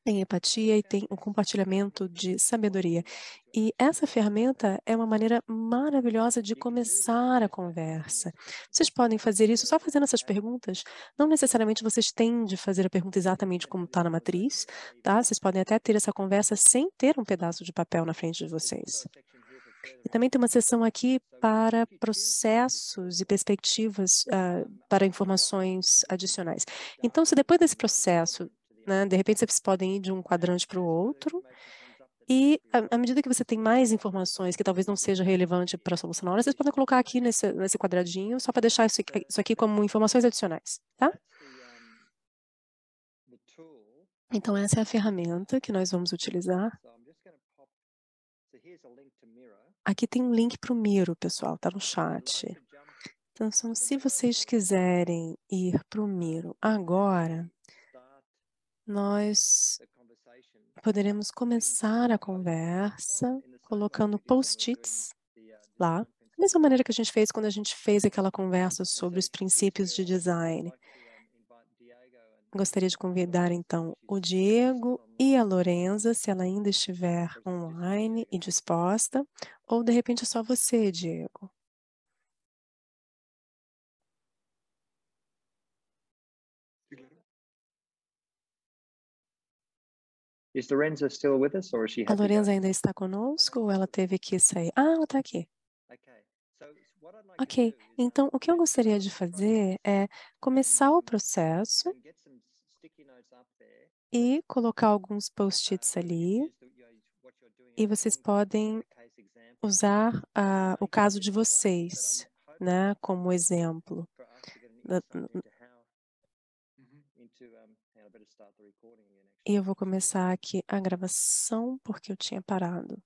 tem empatia e tem o compartilhamento de sabedoria. E essa ferramenta é uma maneira maravilhosa de começar a conversa. Vocês podem fazer isso só fazendo essas perguntas. Não necessariamente vocês têm de fazer a pergunta exatamente como está na matriz, tá? Vocês podem até ter essa conversa sem ter um pedaço de papel na frente de vocês. E também tem uma seção aqui para processos e perspectivas para informações adicionais. Então, se depois desse processo, né, de repente vocês podem ir de um quadrante para o outro, e à medida que você tem mais informações que talvez não seja relevante para a solução na hora, vocês podem colocar aqui nesse quadradinho, só para deixar isso aqui como informações adicionais, tá? Então, essa é a ferramenta que nós vamos utilizar. Aqui tem um link para o Miro, pessoal, está no chat. Então, se vocês quiserem ir para o Miro agora, nós poderemos começar a conversa colocando post-its lá, da mesma maneira que a gente fez quando a gente fez aquela conversa sobre os princípios de design. Gostaria de convidar, então, o Diego e a Lorenza, se ela ainda estiver online e disposta, ou, de repente, é só você, Diego. Is Lorenza still with us, or is she A had to Lorenza go? ainda está conosco ou ela teve que sair? Ah, ela está aqui. Ok, então o que eu gostaria de fazer é começar o processo e colocar alguns post-its ali, e vocês podem usar o caso de vocês, né, como exemplo. E eu vou começar aqui a gravação porque eu tinha parado.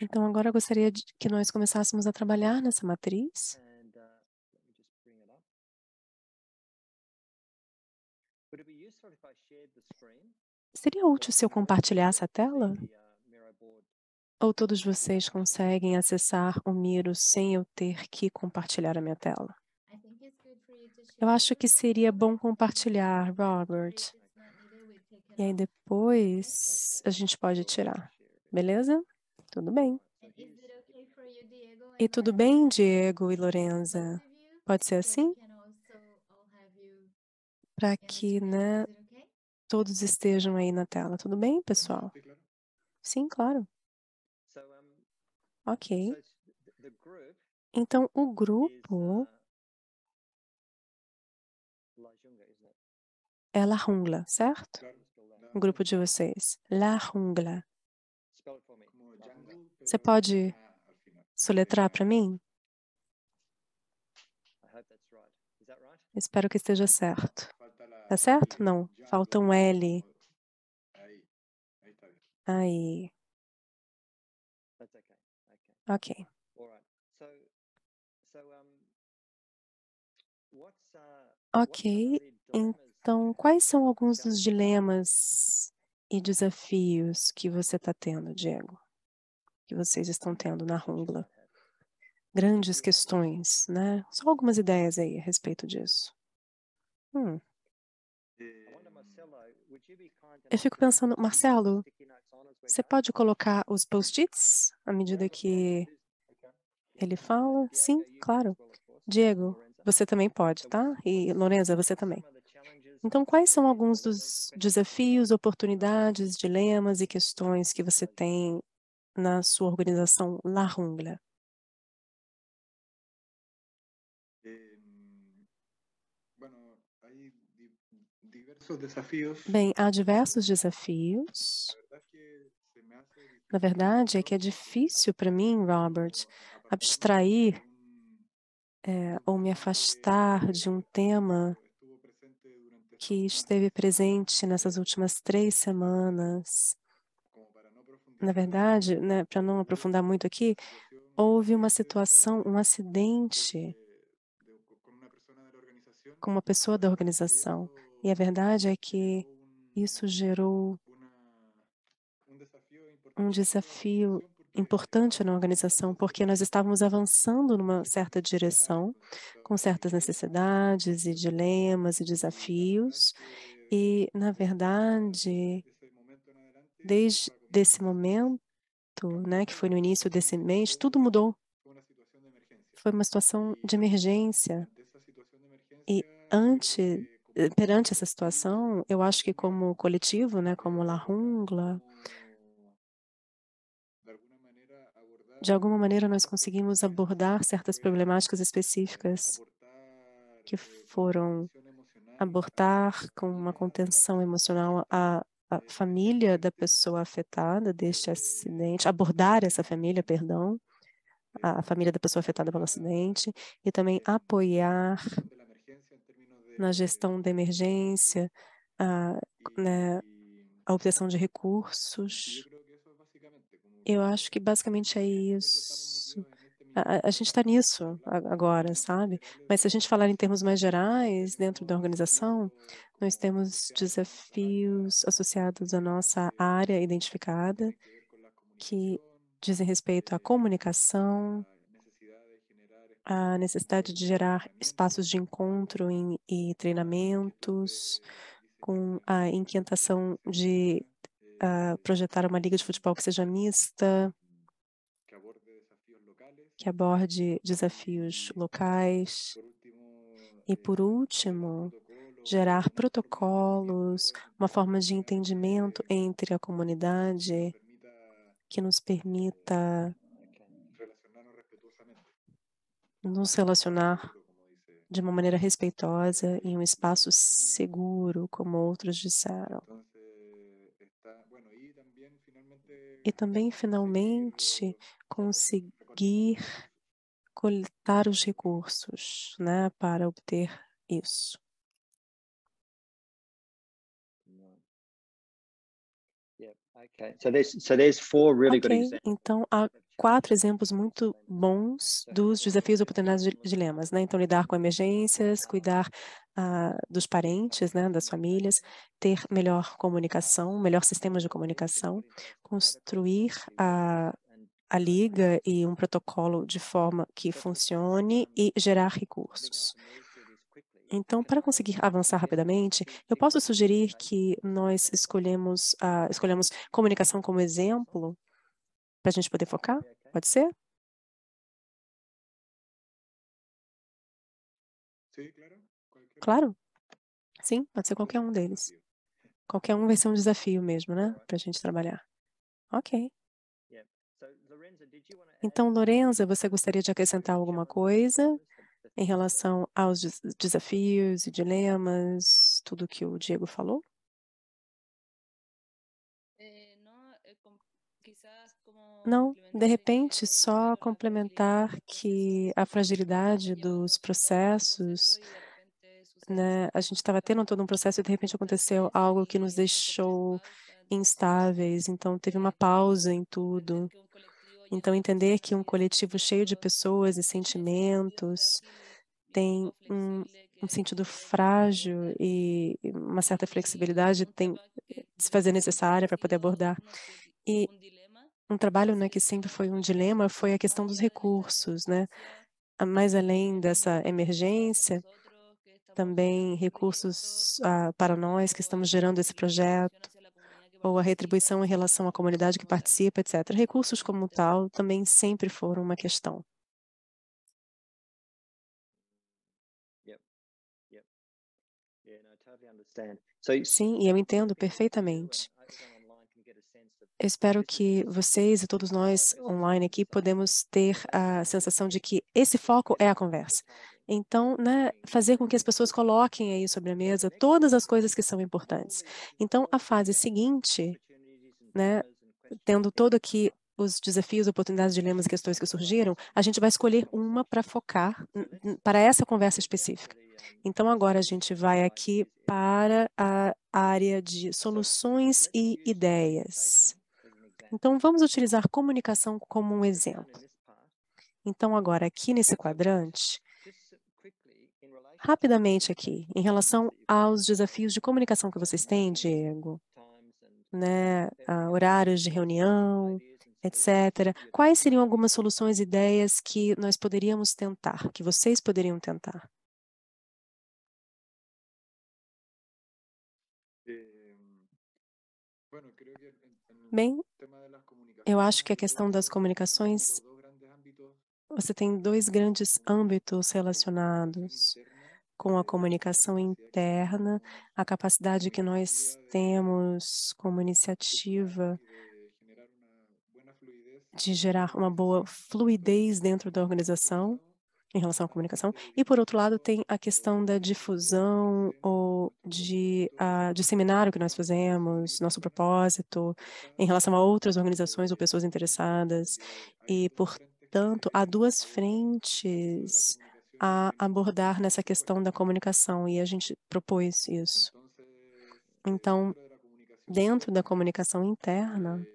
Então, agora eu gostaria que nós começássemos a trabalhar nessa matriz. Seria útil se eu compartilhasse a tela? Ou todos vocês conseguem acessar o Miro sem eu ter que compartilhar a minha tela? Eu acho que seria bom compartilhar, Robert. E aí depois a gente pode tirar. Beleza? Tudo bem. E tudo bem, Diego e Lorenza? Pode ser assim? Para que, né, todos estejam aí na tela. Tudo bem, pessoal? Sim, claro. Ok. Então, o grupo é La Jungla, certo? O grupo de vocês. La Jungla. Você pode soletrar para mim? Espero que esteja certo. Tá certo? Não. Falta um L. Aí. Ok. Ok. Então, quais são alguns dos dilemas e desafios que você está tendo, Diego? Que vocês estão tendo na Jungla? Grandes questões, né? Só algumas ideias aí a respeito disso. Eu fico pensando, Marcelo, você pode colocar os post-its à medida que ele fala? Sim, claro. Diego, você também pode, tá? E Lorenza, você também. Então, quais são alguns dos desafios, oportunidades, dilemas e questões que você tem na sua organização La Jungla? Bem, há diversos desafios. na verdade, é que é difícil para mim, Robert, abstrair ou me afastar de um tema que esteve presente nessas últimas 3 semanas. Na verdade, né, para não aprofundar muito aqui, houve uma situação, um acidente com uma pessoa da organização. E a verdade é que isso gerou um desafio importante na organização, porque nós estávamos avançando numa certa direção, com certas necessidades e dilemas e desafios, e, na verdade, desde esse momento, né, que foi no início desse mês, tudo mudou. Foi uma situação de emergência. E perante essa situação, eu acho que como coletivo, né, como La Jungla, de alguma maneira nós conseguimos abordar certas problemáticas específicas que foram abordar com uma contenção emocional a família da pessoa afetada deste acidente, abordar essa família, perdão, a família da pessoa afetada pelo acidente, e também apoiar na gestão da emergência, né, a obtenção de recursos. Eu acho que basicamente é isso. A gente está nisso agora, sabe? Mas se a gente falar em termos mais gerais, dentro da organização, nós temos desafios associados à nossa área identificada, que dizem respeito à comunicação, à necessidade de gerar espaços de encontro e treinamentos, com a inquietação de projetar uma liga de futebol que seja mista, que aborde desafios locais. E, por último, gerar protocolos, uma forma de entendimento entre a comunidade que nos permita nos relacionar de uma maneira respeitosa em um espaço seguro, como outros disseram. E também, finalmente, conseguir coletar os recursos, né, para obter isso. Ok, então há 4 exemplos muito bons dos desafios, oportunidades e dilemas, né? Então, lidar com emergências, cuidar dos parentes, né, das famílias, ter melhor comunicação, melhor sistema de comunicação, construir a liga e um protocolo de forma que funcione e gerar recursos. Então, para conseguir avançar rapidamente, eu posso sugerir que nós escolhemos comunicação como exemplo, para a gente poder focar? Pode ser? Claro. Sim, pode ser qualquer um deles. Qualquer um vai ser um desafio mesmo, né? Para a gente trabalhar. Ok. Então, Lorenza, você gostaria de acrescentar alguma coisa em relação aos desafios e dilemas, tudo que o Diego falou? Não, de repente, só complementar que a fragilidade dos processos, né, a gente estava tendo todo um processo e de repente aconteceu algo que nos deixou instáveis, então teve uma pausa em tudo. Então, entender que um coletivo cheio de pessoas e sentimentos tem um sentido frágil e uma certa flexibilidade tem de se fazer necessária para poder abordar. E um trabalho, né, que sempre foi um dilema foi a questão dos recursos, né? Mais além dessa emergência, também recursos para nós que estamos gerando esse projeto, ou a retribuição em relação à comunidade que participa, etc. Recursos como tal também sempre foram uma questão. Sim, e eu entendo perfeitamente. Eu espero que vocês e todos nós online aqui podemos ter a sensação de que esse foco é a conversa. Então, né, fazer com que as pessoas coloquem aí sobre a mesa todas as coisas que são importantes. Então, a fase seguinte, né, tendo todo aqui os desafios, oportunidades, dilemas e questões que surgiram, a gente vai escolher uma para focar para essa conversa específica. Então, agora a gente vai aqui para a área de soluções e ideias. Então, vamos utilizar comunicação como um exemplo. Então, agora aqui nesse quadrante, rapidamente aqui, em relação aos desafios de comunicação que vocês têm, Diego, né, horários de reunião, etc. Quais seriam algumas soluções, ideias que nós poderíamos tentar, que vocês poderiam tentar? Bem, eu acho que a questão das comunicações, você tem dois grandes âmbitos relacionados com a comunicação interna, a capacidade que nós temos como iniciativa de gerar uma boa fluidez dentro da organização em relação à comunicação. E, por outro lado, tem a questão da difusão ou de disseminar o que nós fazemos, nosso propósito, em relação a outras organizações ou pessoas interessadas. E, portanto, há duas frentes a abordar nessa questão da comunicação, e a gente propôs isso. Então, dentro da comunicação interna,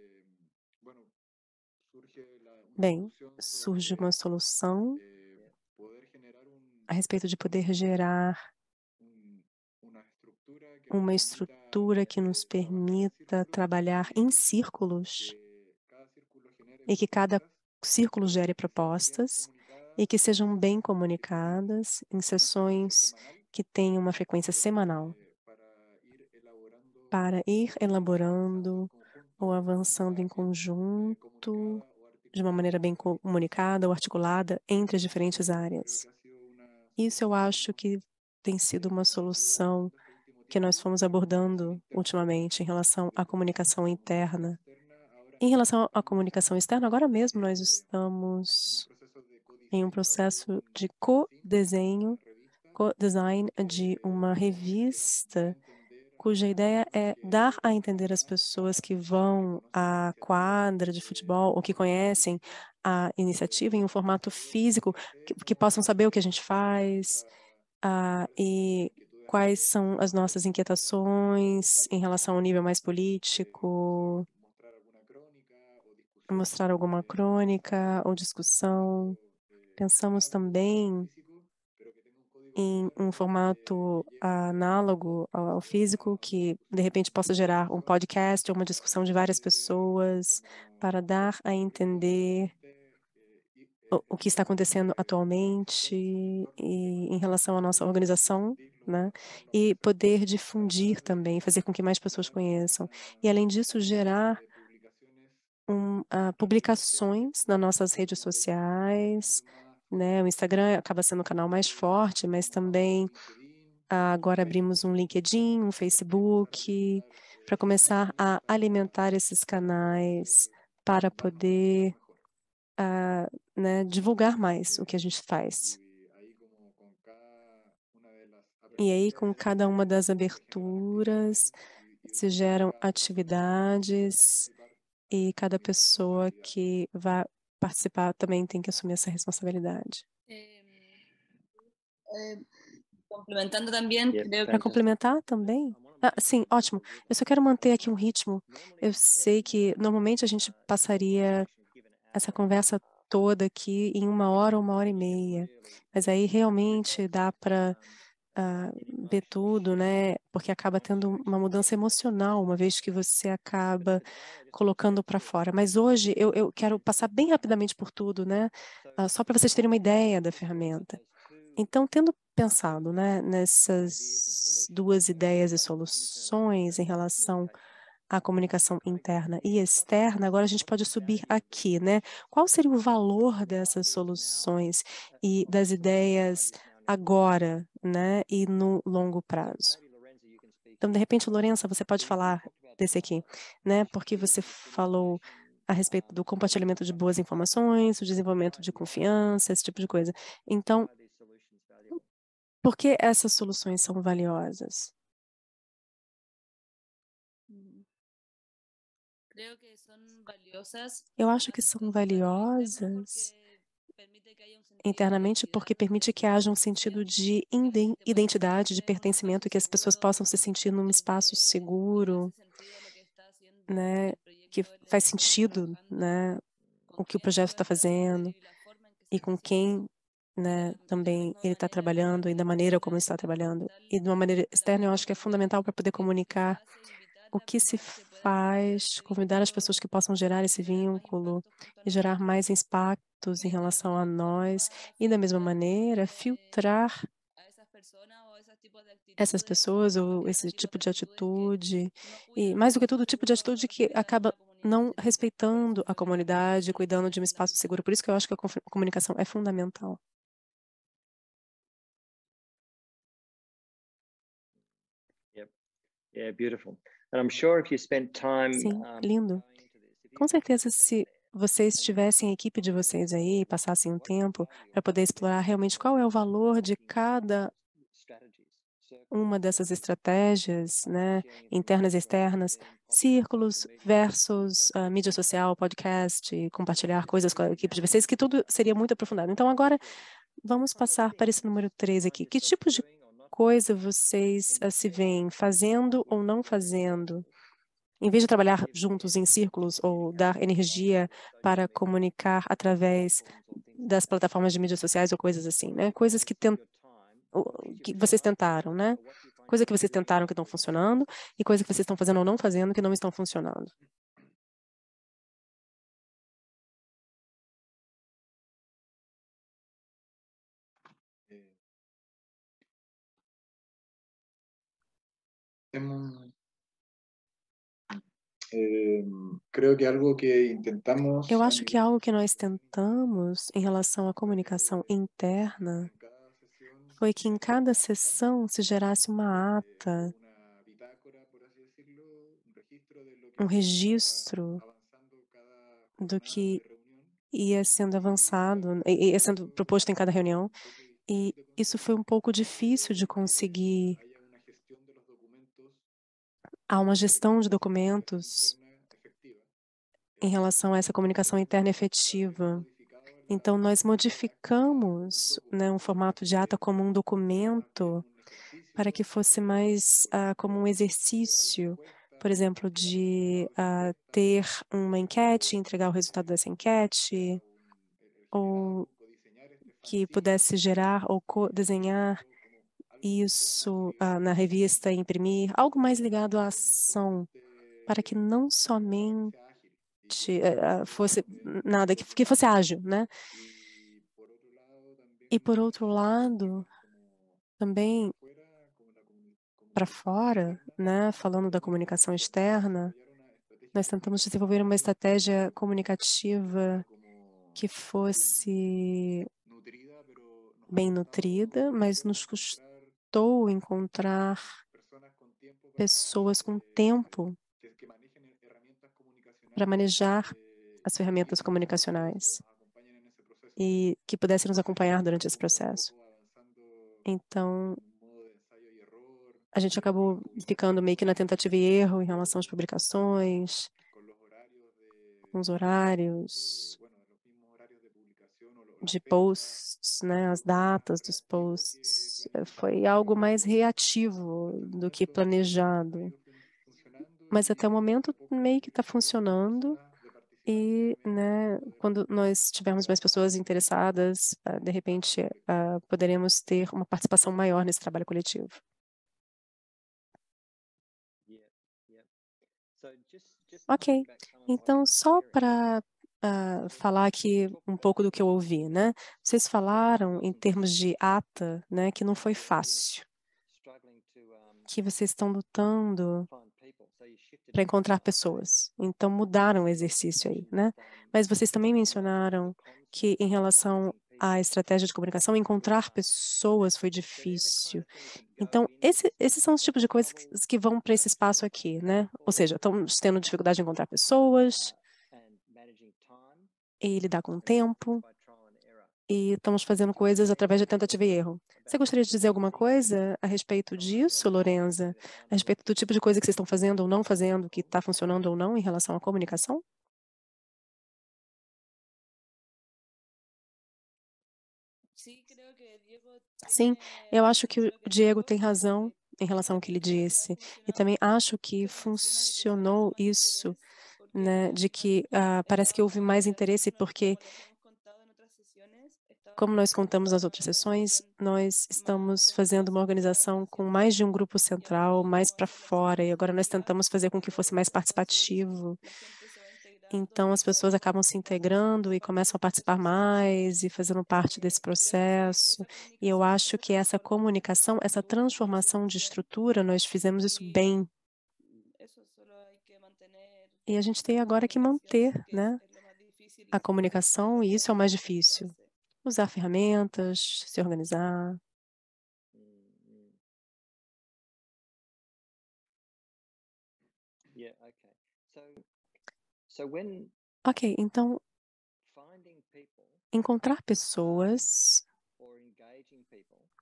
bem, surge uma solução a respeito de poder gerar uma estrutura que nos permita trabalhar em círculos e que cada círculo gere propostas e que sejam bem comunicadas em sessões que tenham uma frequência semanal para ir elaborando ou avançando em conjunto de uma maneira bem comunicada ou articulada entre as diferentes áreas. Isso eu acho que tem sido uma solução que nós fomos abordando ultimamente em relação à comunicação interna. Em relação à comunicação externa, agora mesmo nós estamos em um processo de co-design de uma revista cuja ideia é dar a entender às pessoas que vão à quadra de futebol ou que conhecem a iniciativa em um formato físico, que possam saber o que a gente faz, e quais são as nossas inquietações em relação ao nível mais político, mostrar alguma crônica ou discussão. Pensamos também em um formato análogo ao físico, que de repente possa gerar um podcast ou uma discussão de várias pessoas para dar a entender o que está acontecendo atualmente e em relação à nossa organização, né? E poder difundir também, fazer com que mais pessoas conheçam. E, além disso, gerar publicações nas nossas redes sociais, né? O Instagram acaba sendo o canal mais forte, mas também agora abrimos um LinkedIn, um Facebook, para começar a alimentar esses canais para poder né, divulgar mais o que a gente faz. E aí, com cada uma das aberturas, se geram atividades e cada pessoa que vai participar também tem que assumir essa responsabilidade. Complementando também, para complementar também? Sim, ótimo. Eu só quero manter aqui um ritmo. Eu sei que normalmente a gente passaria essa conversa toda aqui em 1 hora ou 1 hora e meia, mas aí realmente dá para ver tudo, né? Porque acaba tendo uma mudança emocional, uma vez que você acaba colocando para fora. Mas hoje eu quero passar bem rapidamente por tudo, né? Só para vocês terem uma ideia da ferramenta. Então, tendo pensado, né, nessas duas ideias e soluções em relação à comunicação interna e externa, agora a gente pode subir aqui, né? Qual seria o valor dessas soluções e das ideias agora, né, e no longo prazo? Então, de repente, Lorenza, você pode falar desse aqui, né? Porque você falou a respeito do compartilhamento de boas informações, o desenvolvimento de confiança, esse tipo de coisa. Então, por que essas soluções são valiosas? Eu acho que são valiosas internamente porque permite que haja um sentido de identidade, de pertencimento, que as pessoas possam se sentir num espaço seguro, né, que faz sentido, né, o que o projeto está fazendo e com quem, né, também ele está trabalhando e da maneira como ele está trabalhando. E de uma maneira externa, eu acho que é fundamental para poder comunicar o que se faz, convidar as pessoas que possam gerar esse vínculo e gerar mais impactos em relação a nós e, da mesma maneira, filtrar essas pessoas ou esse tipo de atitude e, mais do que tudo, o tipo de atitude que acaba não respeitando a comunidade, cuidando de um espaço seguro. Por isso que eu acho que a comunicação é fundamental. Yeah, beautiful. And I'm sure if you spent time Sim, lindo. Com certeza, se vocês tivessem a equipe de vocês aí e passassem um tempo para poder explorar realmente qual é o valor de cada uma dessas estratégias, né, internas e externas, círculos versus mídia social, podcast, compartilhar coisas com a equipe de vocês, que tudo seria muito aprofundado. Então, agora, vamos passar para esse número 3 aqui. Que tipo de coisa vocês se veem fazendo ou não fazendo? Em vez de trabalhar juntos em círculos ou dar energia para comunicar através das plataformas de mídias sociais ou coisas assim, né? Coisas que vocês tentaram, né? Coisa que vocês tentaram que estão funcionando e coisa que vocês estão fazendo ou não fazendo que não estão funcionando. Creo que algo que intentamos Eu acho que algo que nós tentamos em relação à comunicação interna foi que em cada sessão se gerasse uma ata, um registro do que ia sendo avançado, ia sendo proposto em cada reunião. E isso foi um pouco difícil de conseguir. Há uma gestão de documentos em relação a essa comunicação interna efetiva. Então, nós modificamos, né, um formato de ata como um documento para que fosse mais como um exercício, por exemplo, de ter uma enquete, entregar o resultado dessa enquete, ou que pudesse gerar ou desenhar isso na revista e imprimir, algo mais ligado à ação, para que não somente fosse nada, que fosse ágil, né? E por outro lado, também para fora, né, falando da comunicação externa, nós tentamos desenvolver uma estratégia comunicativa que fosse bem nutrida, mas nos custou encontrar pessoas com tempo para manejar as ferramentas comunicacionais e que pudessem nos acompanhar durante esse processo. Então, a gente acabou ficando meio que na tentativa e erro em relação às publicações, com os horários de posts, né, as datas dos posts. Foi algo mais reativo do que planejado. Mas até o momento meio que está funcionando e, né, quando nós tivermos mais pessoas interessadas, de repente, poderemos ter uma participação maior nesse trabalho coletivo. Ok, então só para falar aqui um pouco do que eu ouvi, né? Vocês falaram em termos de ata, né, que não foi fácil, que vocês estão lutando para encontrar pessoas. Então mudaram o exercício aí, né? Mas vocês também mencionaram que em relação à estratégia de comunicação, encontrar pessoas foi difícil. Então, esses são os tipos de coisas que vão para esse espaço aqui, né? Ou seja, estamos tendo dificuldade de encontrar pessoas e lidar com o tempo e estamos fazendo coisas através de tentativa e erro. Você gostaria de dizer alguma coisa a respeito disso, Lorenza? A respeito do tipo de coisa que vocês estão fazendo ou não fazendo, que está funcionando ou não em relação à comunicação? Sim, eu acho que o Diego tem razão em relação ao que ele disse. E também acho que funcionou isso, né, de que parece que houve mais interesse porque, como nós contamos nas outras sessões, nós estamos fazendo uma organização com mais de um grupo central, mais para fora, e agora nós tentamos fazer com que fosse mais participativo. Então, as pessoas acabam se integrando e começam a participar mais e fazendo parte desse processo. E eu acho que essa comunicação, essa transformação de estrutura, nós fizemos isso bem. E a gente tem agora que manter, né, a comunicação, e isso é o mais difícil. Usar ferramentas, se organizar. Ok, então, encontrar pessoas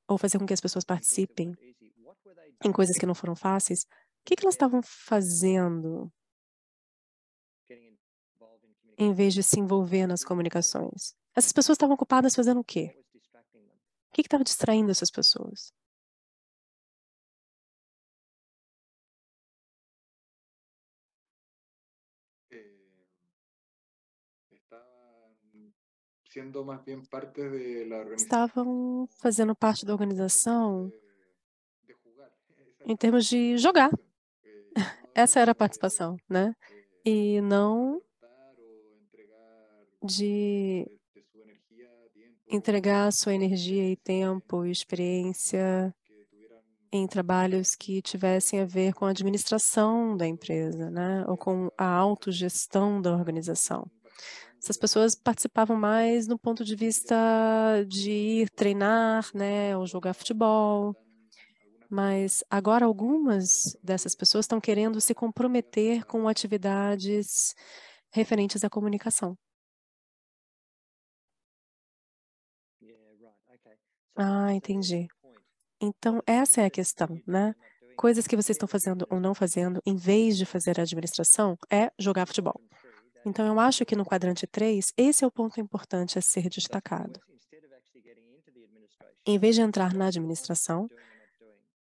ou fazer com que as pessoas participem em coisas que não foram fáceis, o que elas estavam fazendo em vez de se envolver nas comunicações? Essas pessoas estavam ocupadas fazendo o quê? O que estava distraindo essas pessoas? Siendo más bien parte de la organización Estavam fazendo parte da organização em termos de jogar. Essa era a participação, né? E não de entregar sua energia e tempo e experiência em trabalhos que tivessem a ver com a administração da empresa, né? Ou com a autogestão da organização. Essas pessoas participavam mais no ponto de vista de ir treinar, né? Ou jogar futebol. Mas agora algumas dessas pessoas estão querendo se comprometer com atividades referentes à comunicação. Ah, entendi. Então, essa é a questão, né? Coisas que vocês estão fazendo ou não fazendo, em vez de fazer a administração, é jogar futebol. Então, eu acho que no quadrante 3, esse é o ponto importante a ser destacado. Em vez de entrar na administração, o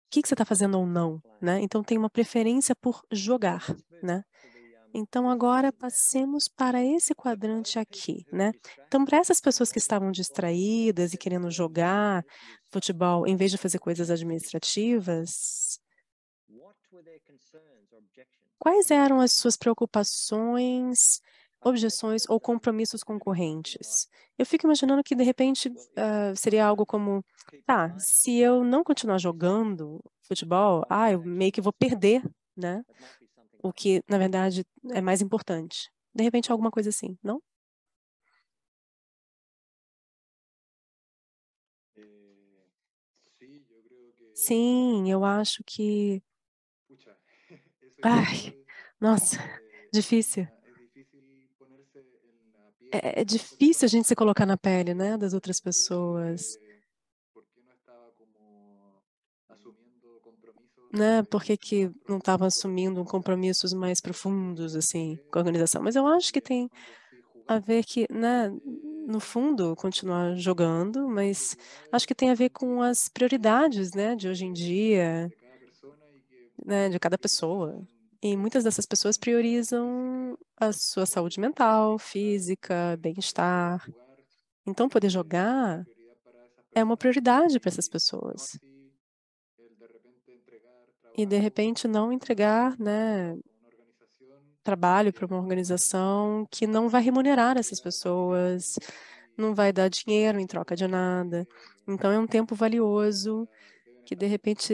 que você está fazendo ou não, né? Então, tem uma preferência por jogar, né? Então, agora passemos para esse quadrante aqui, né? Então, para essas pessoas que estavam distraídas e querendo jogar futebol em vez de fazer coisas administrativas, quais eram as suas preocupações, objeções ou compromissos concorrentes? Eu fico imaginando que, de repente, seria algo como, tá, se eu não continuar jogando futebol, eu meio que vou perder, né? O que, na verdade, é mais importante. De repente, alguma coisa assim, não? Sim, eu acho que... Ai, nossa, difícil. É difícil a gente se colocar na pele, né, das outras pessoas. Né? Por que não estavam assumindo compromissos mais profundos, assim, com a organização? Mas eu acho que tem a ver que, né, no fundo, continuar jogando, mas acho que tem a ver com as prioridades, né, de hoje em dia, né, de cada pessoa. E muitas dessas pessoas priorizam a sua saúde mental, física, bem-estar. Então, poder jogar é uma prioridade para essas pessoas. E, de repente, não entregar, né, trabalho para uma organização que não vai remunerar essas pessoas, não vai dar dinheiro em troca de nada. Então, é um tempo valioso que, de repente,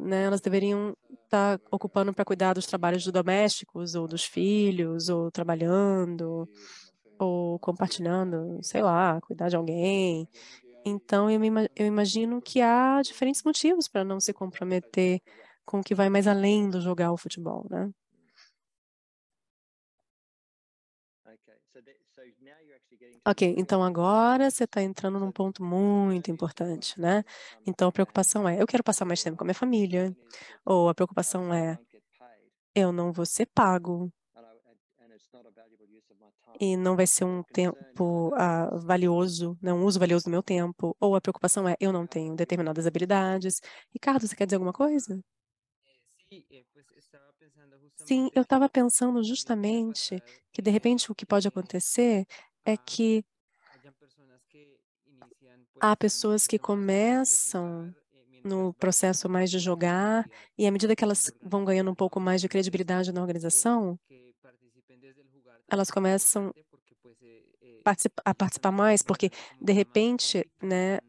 né, elas deveriam estar ocupando para cuidar dos trabalhos domésticos, ou dos filhos, ou trabalhando, ou compartilhando, sei lá, cuidar de alguém. Então, eu imagino que há diferentes motivos para não se comprometer com o que vai mais além do jogar o futebol, né? Ok, então agora você está entrando num ponto muito importante, né? Então a preocupação é, eu quero passar mais tempo com a minha família, ou a preocupação é, eu não vou ser pago e não vai ser um tempo valioso, né, um uso valioso do meu tempo, ou a preocupação é, eu não tenho determinadas habilidades. Ricardo, você quer dizer alguma coisa? Sim, eu estava pensando justamente que, de repente, o que pode acontecer é que há pessoas que começam no processo mais de jogar, e à medida que elas vão ganhando um pouco mais de credibilidade na organização, elas começam a participar mais, porque, de repente, né,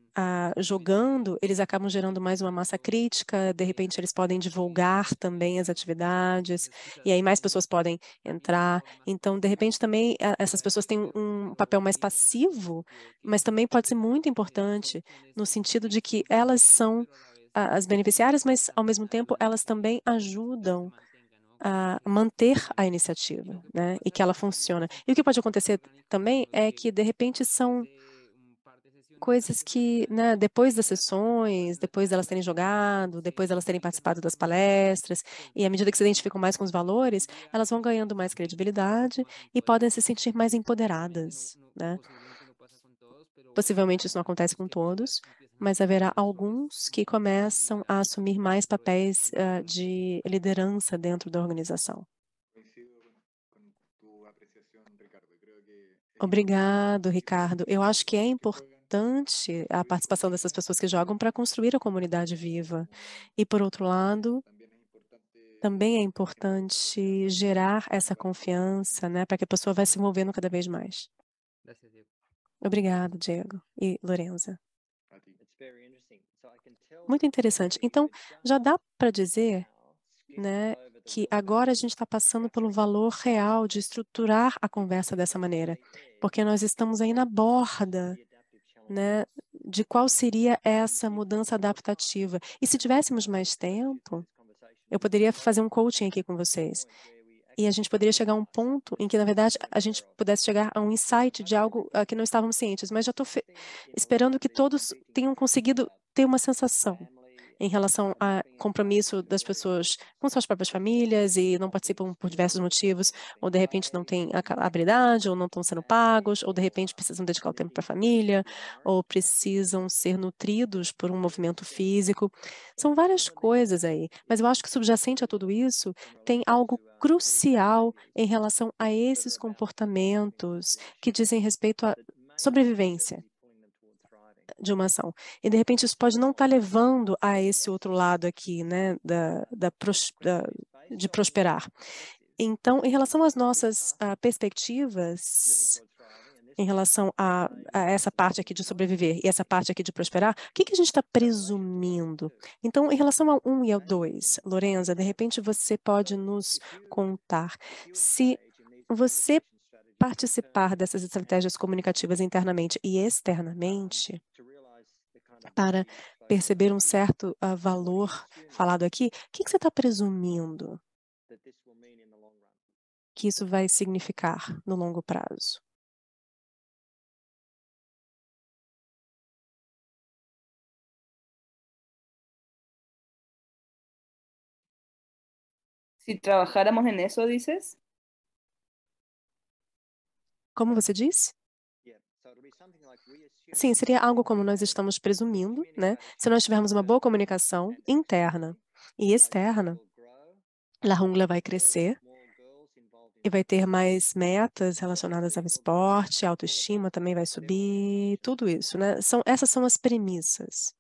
jogando, eles acabam gerando mais uma massa crítica, de repente eles podem divulgar também as atividades, e aí mais pessoas podem entrar. Então, de repente, também essas pessoas têm um papel mais passivo, mas também pode ser muito importante, no sentido de que elas são as beneficiárias, mas, ao mesmo tempo, elas também ajudam a manter a iniciativa, né, e que ela funciona. E o que pode acontecer também é que, de repente, são coisas que, né, depois das sessões, depois delas terem jogado, depois delas terem participado das palestras, e à medida que se identificam mais com os valores, elas vão ganhando mais credibilidade e podem se sentir mais empoderadas, né? Possivelmente isso não acontece com todos, mas haverá alguns que começam a assumir mais papéis de liderança dentro da organização. Obrigado, Ricardo. Eu acho que é importante a participação dessas pessoas que jogam para construir a comunidade viva. E, por outro lado, também é importante gerar essa confiança, né, para que a pessoa vá se envolvendo cada vez mais. Obrigado, Diego e Lorenza. Muito interessante. Então, já dá para dizer, né, que agora a gente está passando pelo valor real de estruturar a conversa dessa maneira, porque nós estamos aí na borda, né, de qual seria essa mudança adaptativa. E se tivéssemos mais tempo, eu poderia fazer um coaching aqui com vocês. E a gente poderia chegar a um ponto em que, na verdade, a gente pudesse chegar a um insight de algo que não estávamos cientes. Mas já estou esperando que todos tenham conseguido ter uma sensação em relação ao compromisso das pessoas com suas próprias famílias e não participam por diversos motivos, ou de repente não têm a habilidade, ou não estão sendo pagos, ou de repente precisam dedicar o tempo para a família, ou precisam ser nutridos por um movimento físico. São várias coisas aí, mas eu acho que subjacente a tudo isso tem algo crucial em relação a esses comportamentos que dizem respeito à sobrevivência de uma ação. E, de repente, isso pode não estar levando a esse outro lado aqui, né, de prosperar. Então, em relação às nossas perspectivas, em relação a essa parte aqui de sobreviver e essa parte aqui de prosperar, o que a gente está presumindo? Então, em relação ao 1 e ao 2, Lorenza, de repente você pode nos contar se você participar dessas estratégias comunicativas internamente e externamente, para perceber um certo valor falado aqui, o que você está presumindo que isso vai significar no longo prazo? Si trabajáramos en eso, dices? Como você disse? Sim, seria algo como nós estamos presumindo, né? Se nós tivermos uma boa comunicação interna e externa, La Jungla vai crescer e vai ter mais metas relacionadas ao esporte, a autoestima também vai subir, tudo isso, né? Essas são as premissas.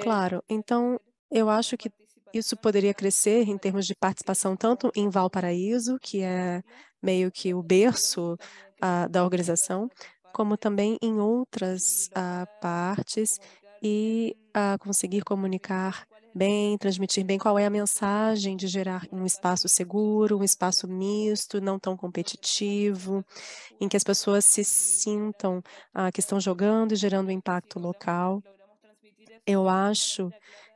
Claro, então eu acho que isso poderia crescer em termos de participação tanto em Valparaíso, que é meio que o berço da organização, como também em outras partes e conseguir comunicar bem, transmitir bem qual é a mensagem de gerar um espaço seguro, um espaço misto, não tão competitivo, em que as pessoas se sintam que estão jogando e gerando um impacto local. Eu acho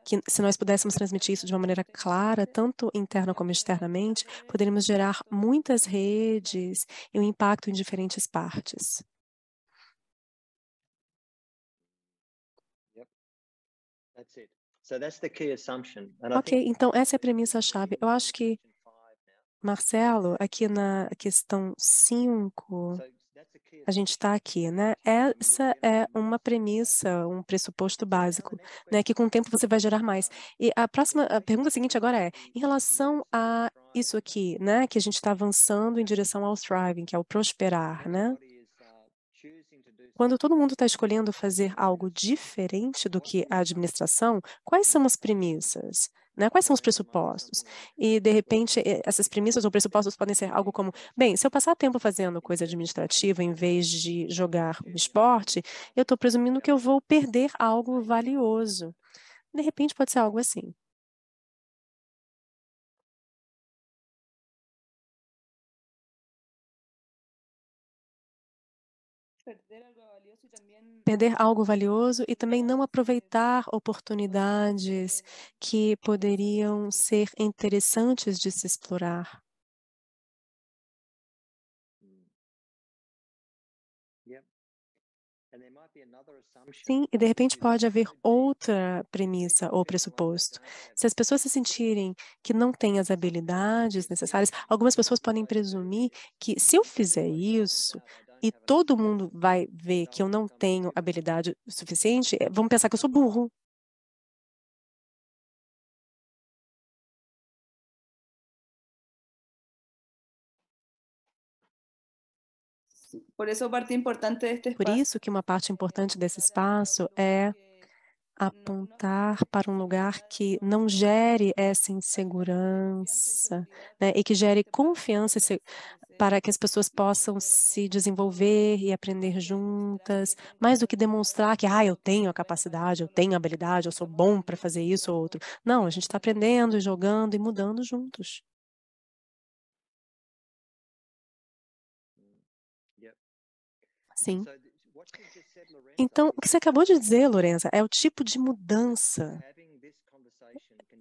que se nós pudéssemos transmitir isso de uma maneira clara, tanto interna como externamente, poderíamos gerar muitas redes e um impacto em diferentes partes. Ok, então essa é a premissa-chave. Eu acho que, Marcelo, aqui na questão 5, a gente está aqui, né? Essa é uma premissa, um pressuposto básico, né? Que com o tempo você vai gerar mais. E a pergunta seguinte agora é, em relação a isso aqui, né? Que a gente está avançando em direção ao thriving, que é o prosperar, né? Quando todo mundo está escolhendo fazer algo diferente do que a administração, quais são as premissas? Né? Quais são os pressupostos? E, de repente, essas premissas ou pressupostos podem ser algo como, bem, se eu passar tempo fazendo coisa administrativa em vez de jogar o esporte, eu estou presumindo que eu vou perder algo valioso. De repente, pode ser algo assim. Perder algo valioso e também não aproveitar oportunidades que poderiam ser interessantes de se explorar. Sim, e de repente pode haver outra premissa ou pressuposto. Se as pessoas se sentirem que não têm as habilidades necessárias, algumas pessoas podem presumir que se eu fizer isso e todo mundo vai ver que eu não tenho habilidade suficiente, vão pensar que eu sou burro. Por isso, parte importante deste Por espaço isso que uma parte importante desse espaço é apontar para um lugar que não gere essa insegurança, né, e que gere confiança para que as pessoas possam se desenvolver e aprender juntas, mais do que demonstrar que, eu tenho a capacidade, eu tenho a habilidade, eu sou bom para fazer isso ou outro. Não, a gente está aprendendo, jogando e mudando juntos. Sim. Então, o que você acabou de dizer, Lorenza, é o tipo de mudança,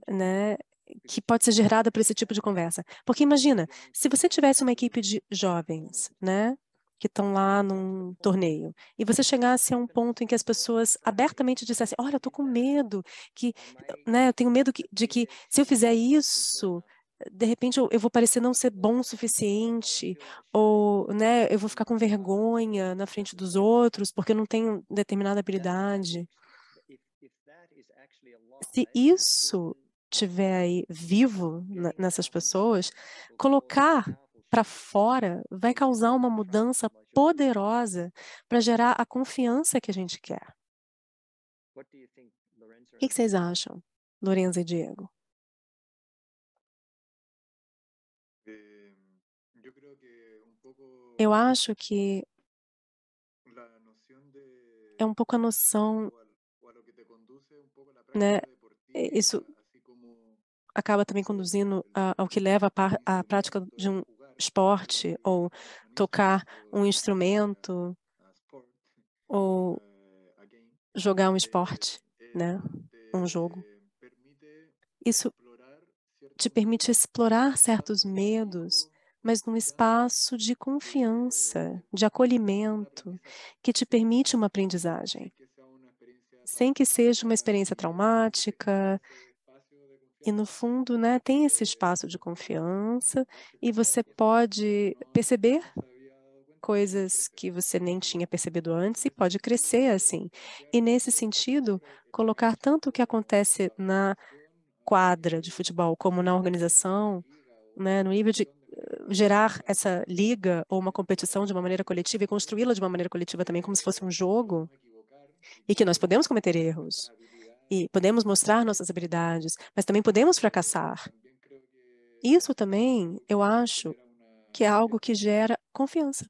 né, que pode ser gerada por esse tipo de conversa. Porque imagina, se você tivesse uma equipe de jovens, né, que estão lá num torneio, e você chegasse a um ponto em que as pessoas abertamente dissessem, olha, eu estou com medo, né, eu tenho medo de que se eu fizer isso, de repente eu vou parecer não ser bom o suficiente, ou, né, eu vou ficar com vergonha na frente dos outros porque eu não tenho determinada habilidade. Se isso tiver aí vivo nessas pessoas, colocar para fora vai causar uma mudança poderosa para gerar a confiança que a gente quer. O que vocês acham, Lorenza e Diego? Eu acho que é um pouco a noção, né? Isso acaba também conduzindo ao que leva à prática de um esporte ou tocar um instrumento ou jogar um esporte, né? Um jogo. Isso te permite explorar certos medos, mas num espaço de confiança, de acolhimento, que te permite uma aprendizagem, sem que seja uma experiência traumática. E no fundo, né, tem esse espaço de confiança e você pode perceber coisas que você nem tinha percebido antes e pode crescer assim. E nesse sentido, colocar tanto o que acontece na quadra de futebol como na organização, né, no nível de gerar essa liga ou uma competição de uma maneira coletiva e construí-la de uma maneira coletiva também, como se fosse um jogo, e que nós podemos cometer erros e podemos mostrar nossas habilidades, mas também podemos fracassar. Isso também, eu acho, que é algo que gera confiança.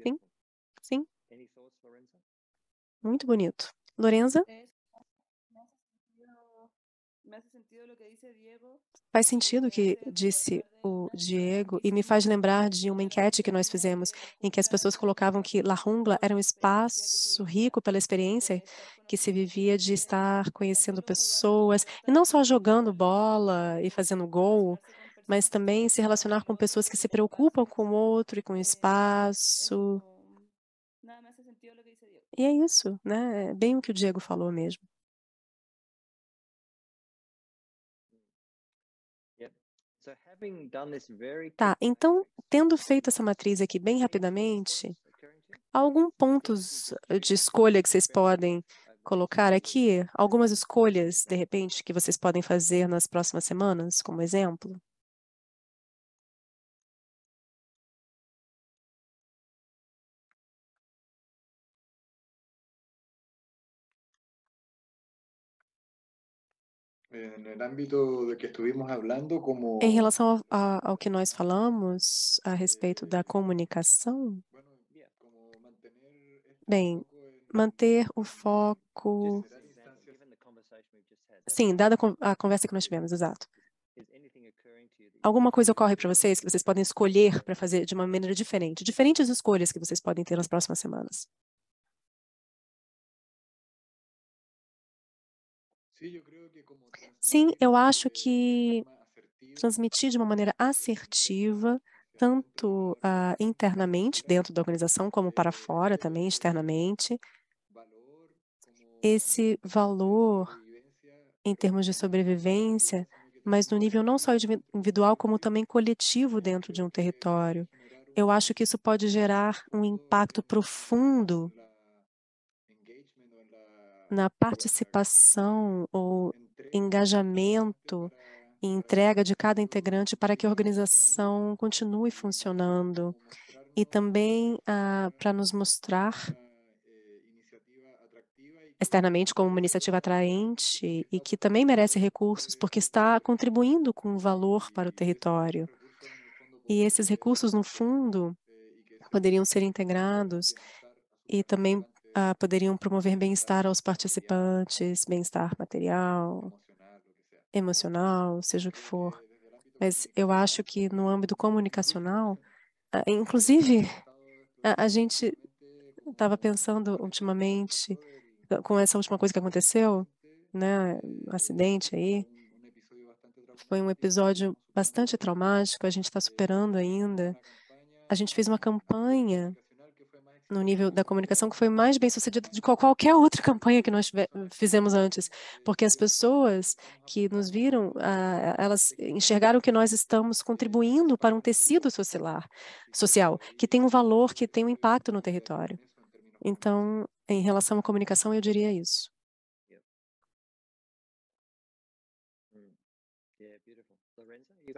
Sim, sim. Muito bonito. Lorenza? Faz sentido o que disse o Diego e me faz lembrar de uma enquete que nós fizemos, em que as pessoas colocavam que La Jungla era um espaço rico pela experiência que se vivia de estar conhecendo pessoas, e não só jogando bola e fazendo gol, mas também se relacionar com pessoas que se preocupam com o outro e com o espaço. E é isso, né? É bem o que o Diego falou mesmo. Tá, então, tendo feito essa matriz aqui bem rapidamente, há alguns pontos de escolha que vocês podem colocar aqui? Algumas escolhas, de repente, que vocês podem fazer nas próximas semanas, como exemplo? En el ámbito de que estuvimos hablando, como, Em relação ao que nós falamos a respeito da comunicação, bem, manter o foco. Sim, dada a conversa que nós tivemos, exato. Alguma coisa ocorre para vocês que vocês podem escolher para fazer de uma maneira diferente? Diferentes escolhas que vocês podem ter nas próximas semanas. Sim, eu acho que transmitir de uma maneira assertiva, tanto internamente, dentro da organização, como para fora também, externamente, esse valor em termos de sobrevivência, mas no nível não só individual, como também coletivo dentro de um território. Eu acho que isso pode gerar um impacto profundo na participação ou engajamento e entrega de cada integrante para que a organização continue funcionando. E também para nos mostrar externamente como uma iniciativa atraente e que também merece recursos, porque está contribuindo com valor para o território. E esses recursos, no fundo, poderiam ser integrados e também poderiam promover bem-estar aos participantes, bem-estar material, emocional, seja o que for. Mas eu acho que no âmbito comunicacional, inclusive, a gente estava pensando ultimamente, com essa última coisa que aconteceu, né, acidente aí, foi um episódio bastante traumático, a gente está superando ainda. A gente fez uma campanha no nível da comunicação que foi mais bem sucedida do que qualquer outra campanha que nós fizemos antes, porque as pessoas que nos viram, elas enxergaram que nós estamos contribuindo para um tecido social, que tem um valor, que tem um impacto no território. Então, em relação à comunicação, eu diria isso.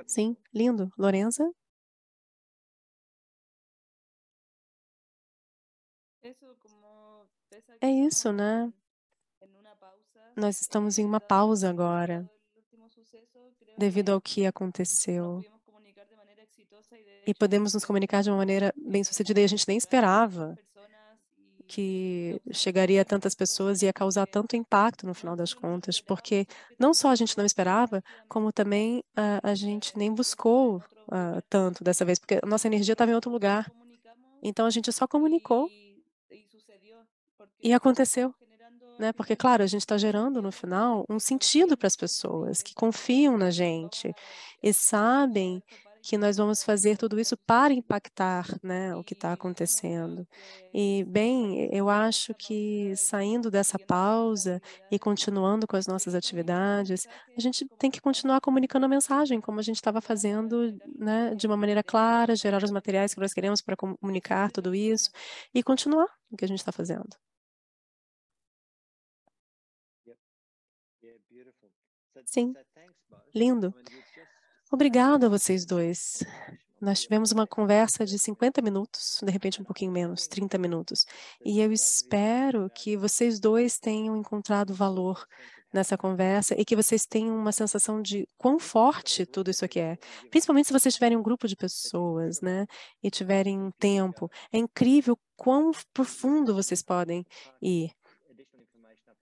Sim, lindo. Lorenza? É isso, né? Nós estamos em uma pausa agora, devido ao que aconteceu. E podemos nos comunicar de uma maneira bem-sucedida, e a gente nem esperava que chegaria a tantas pessoas e ia causar tanto impacto no final das contas, porque não só a gente não esperava, como também a gente nem buscou tanto dessa vez, porque a nossa energia estava em outro lugar. Então a gente só comunicou e aconteceu, né? Porque, claro, a gente está gerando no final um sentido para as pessoas que confiam na gente e sabem que nós vamos fazer tudo isso para impactar, né, o que está acontecendo. E, bem, eu acho que saindo dessa pausa e continuando com as nossas atividades, a gente tem que continuar comunicando a mensagem, como a gente estava fazendo, né, de uma maneira clara, gerar os materiais que nós queremos para comunicar tudo isso e continuar o que a gente está fazendo. Sim, lindo. Obrigada a vocês dois. Nós tivemos uma conversa de 50 minutos, de repente um pouquinho menos, 30 minutos. E eu espero que vocês dois tenham encontrado valor nessa conversa e que vocês tenham uma sensação de quão forte tudo isso aqui é. Principalmente se vocês tiverem um grupo de pessoas, né? E tiverem um tempo. É incrível quão profundo vocês podem ir.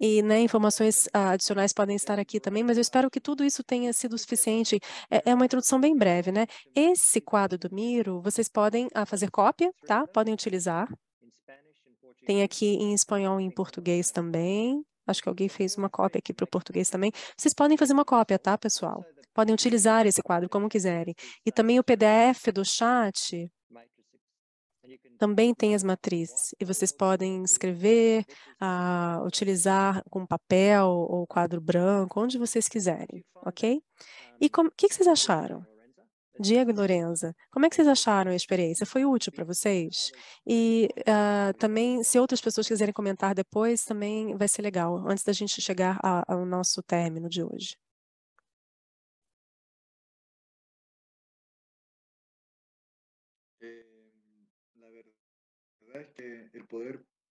E, né, informações adicionais podem estar aqui também, mas eu espero que tudo isso tenha sido suficiente. É uma introdução bem breve, né? Esse quadro do Miro, vocês podem fazer cópia, tá? Podem utilizar. Tem aqui em espanhol e em português também. Acho que alguém fez uma cópia aqui para o português também. Vocês podem fazer uma cópia, tá, pessoal? Podem utilizar esse quadro como quiserem. E também o PDF do chat também tem as matrizes. E vocês podem escrever, utilizar com papel ou quadro branco, onde vocês quiserem, ok? E o que vocês acharam? Diego e Lorenza, como é que vocês acharam a experiência? Foi útil para vocês? E também, se outras pessoas quiserem comentar depois, também vai ser legal, antes da gente chegar ao nosso término de hoje.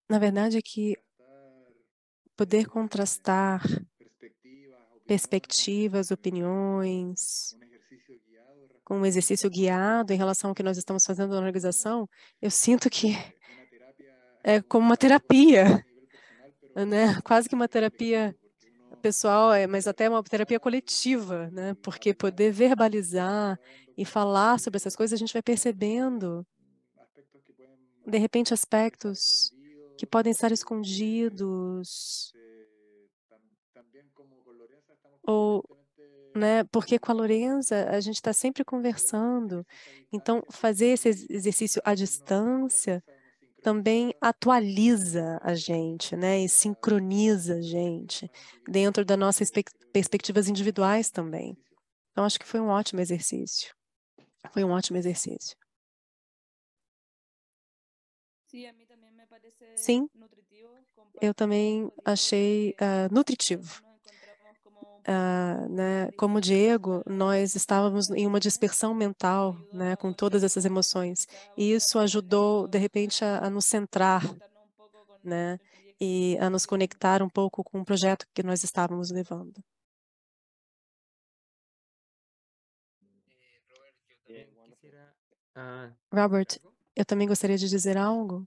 Na verdade, é que poder contrastar perspectivas, opiniões, com um exercício guiado em relação ao que nós estamos fazendo na organização, eu sinto que é como uma terapia, né? Quase que uma terapia pessoal, mas até uma terapia coletiva, né? Porque poder verbalizar e falar sobre essas coisas, a gente vai percebendo, de repente, aspectos que podem estar escondidos, ou, né? Porque com a Lorenza a gente está sempre conversando. Então, fazer esse exercício à distância também atualiza a gente, né? E sincroniza a gente dentro das nossas perspectivas individuais também. Então, acho que foi um ótimo exercício. Foi um ótimo exercício. Sim, eu também achei nutritivo. Né? Como Diego, nós estávamos em uma dispersão mental, né, com todas essas emoções. E isso ajudou, de repente, a nos centrar, né, e a nos conectar um pouco com o projeto que nós estávamos levando. Robert, eu também gostaria de dizer algo.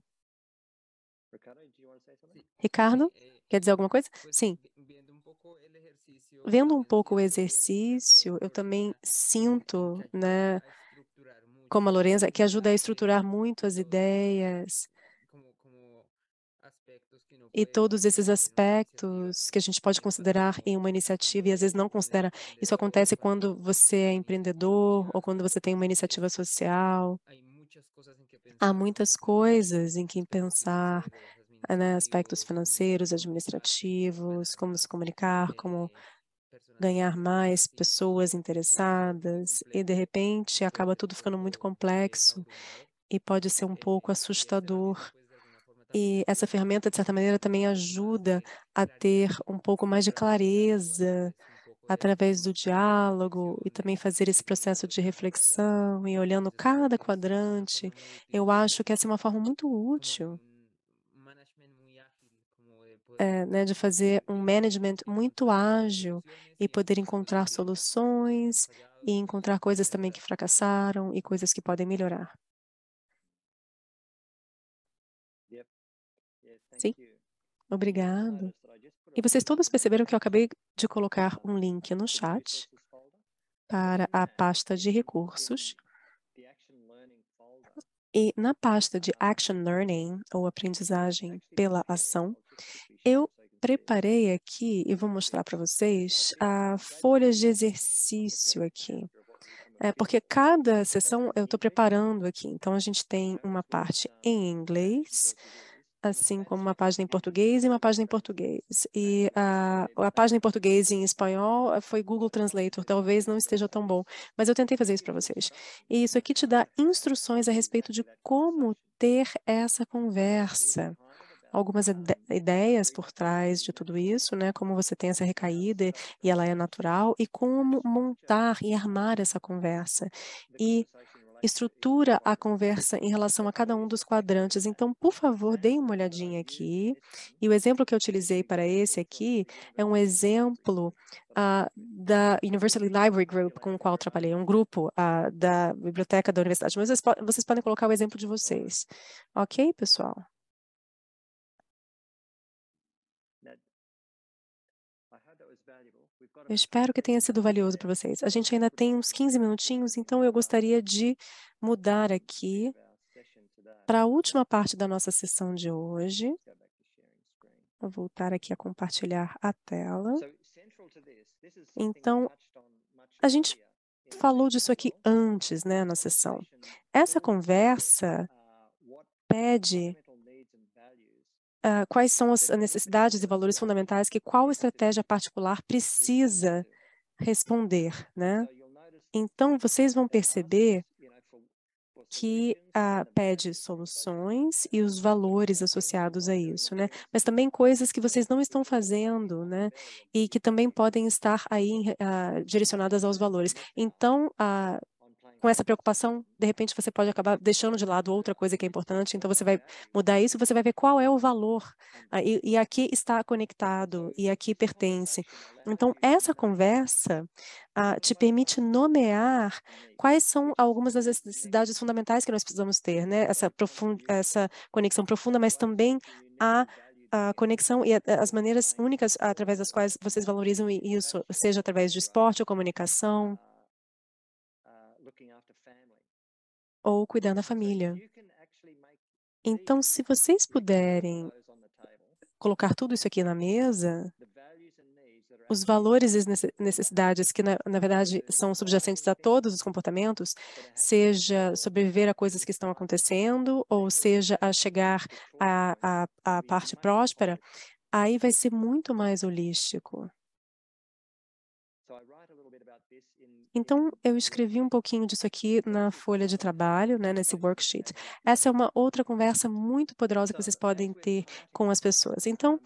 Ricardo, quer dizer alguma coisa? Sim. Vendo um pouco o exercício, eu também sinto, né, como a Lorenza, que ajuda a estruturar muito as ideias e todos esses aspectos que a gente pode considerar em uma iniciativa e às vezes não considera. Isso acontece quando você é empreendedor ou quando você tem uma iniciativa social. Há muitas coisas em que pensar, né, aspectos financeiros, administrativos, como se comunicar, como ganhar mais pessoas interessadas, e de repente acaba tudo ficando muito complexo e pode ser um pouco assustador. E essa ferramenta, de certa maneira, também ajuda a ter um pouco mais de clareza através do diálogo e também fazer esse processo de reflexão e olhando cada quadrante. Eu acho que essa é uma forma muito útil né, de fazer um management muito ágil e poder encontrar soluções e encontrar coisas também que fracassaram e coisas que podem melhorar. Sim, obrigado. E vocês todos perceberam que eu acabei de colocar um link no chat para a pasta de recursos. E na pasta de Action Learning, ou aprendizagem pela ação, eu preparei aqui e vou mostrar para vocês folhas de exercício aqui. Porque cada sessão eu estou preparando aqui. Então, a gente tem uma parte em inglês, assim como uma página em português e uma página em português. E a página em português e em espanhol foi Google Translator, talvez não esteja tão bom, mas eu tentei fazer isso para vocês. E isso aqui te dá instruções a respeito de como ter essa conversa. Algumas ideias por trás de tudo isso, né? Como você tem essa recaída e ela é natural, e como montar e armar essa conversa. E estrutura a conversa em relação a cada um dos quadrantes. Então, por favor, deem uma olhadinha aqui. E o exemplo que eu utilizei para esse aqui é um exemplo da University Library Group, com o qual trabalhei, um grupo da biblioteca da universidade. Mas vocês podem colocar o exemplo de vocês. Ok, pessoal? Eu espero que tenha sido valioso para vocês. A gente ainda tem uns 15 minutinhos, então eu gostaria de mudar aqui para a última parte da nossa sessão de hoje. Vou voltar aqui a compartilhar a tela. Então, a gente falou disso aqui antes, né, na sessão. Essa conversa pede quais são as necessidades e valores fundamentais que qual estratégia particular precisa responder, né? Então, vocês vão perceber que pede soluções e os valores associados a isso, né? Mas também coisas que vocês não estão fazendo, né? E que também podem estar aí direcionadas aos valores. Então, com essa preocupação, de repente você pode acabar deixando de lado outra coisa que é importante, então você vai mudar isso, você vai ver qual é o valor, e aqui está conectado, e aqui pertence. Então, essa conversa te permite nomear quais são algumas das necessidades fundamentais que nós precisamos ter, né? Essa conexão profunda, mas também a conexão e as maneiras únicas através das quais vocês valorizam isso, seja através de esporte ou comunicação, ou cuidando da família. Então, se vocês puderem colocar tudo isso aqui na mesa, os valores e necessidades que, na verdade, são subjacentes a todos os comportamentos, seja sobreviver a coisas que estão acontecendo, ou seja, a chegar à parte próspera, aí vai ser muito mais holístico. Então, eu escrevi um pouquinho disso aqui na folha de trabalho, né, nesse worksheet. Essa é uma outra conversa muito poderosa que vocês podem ter com as pessoas. Então,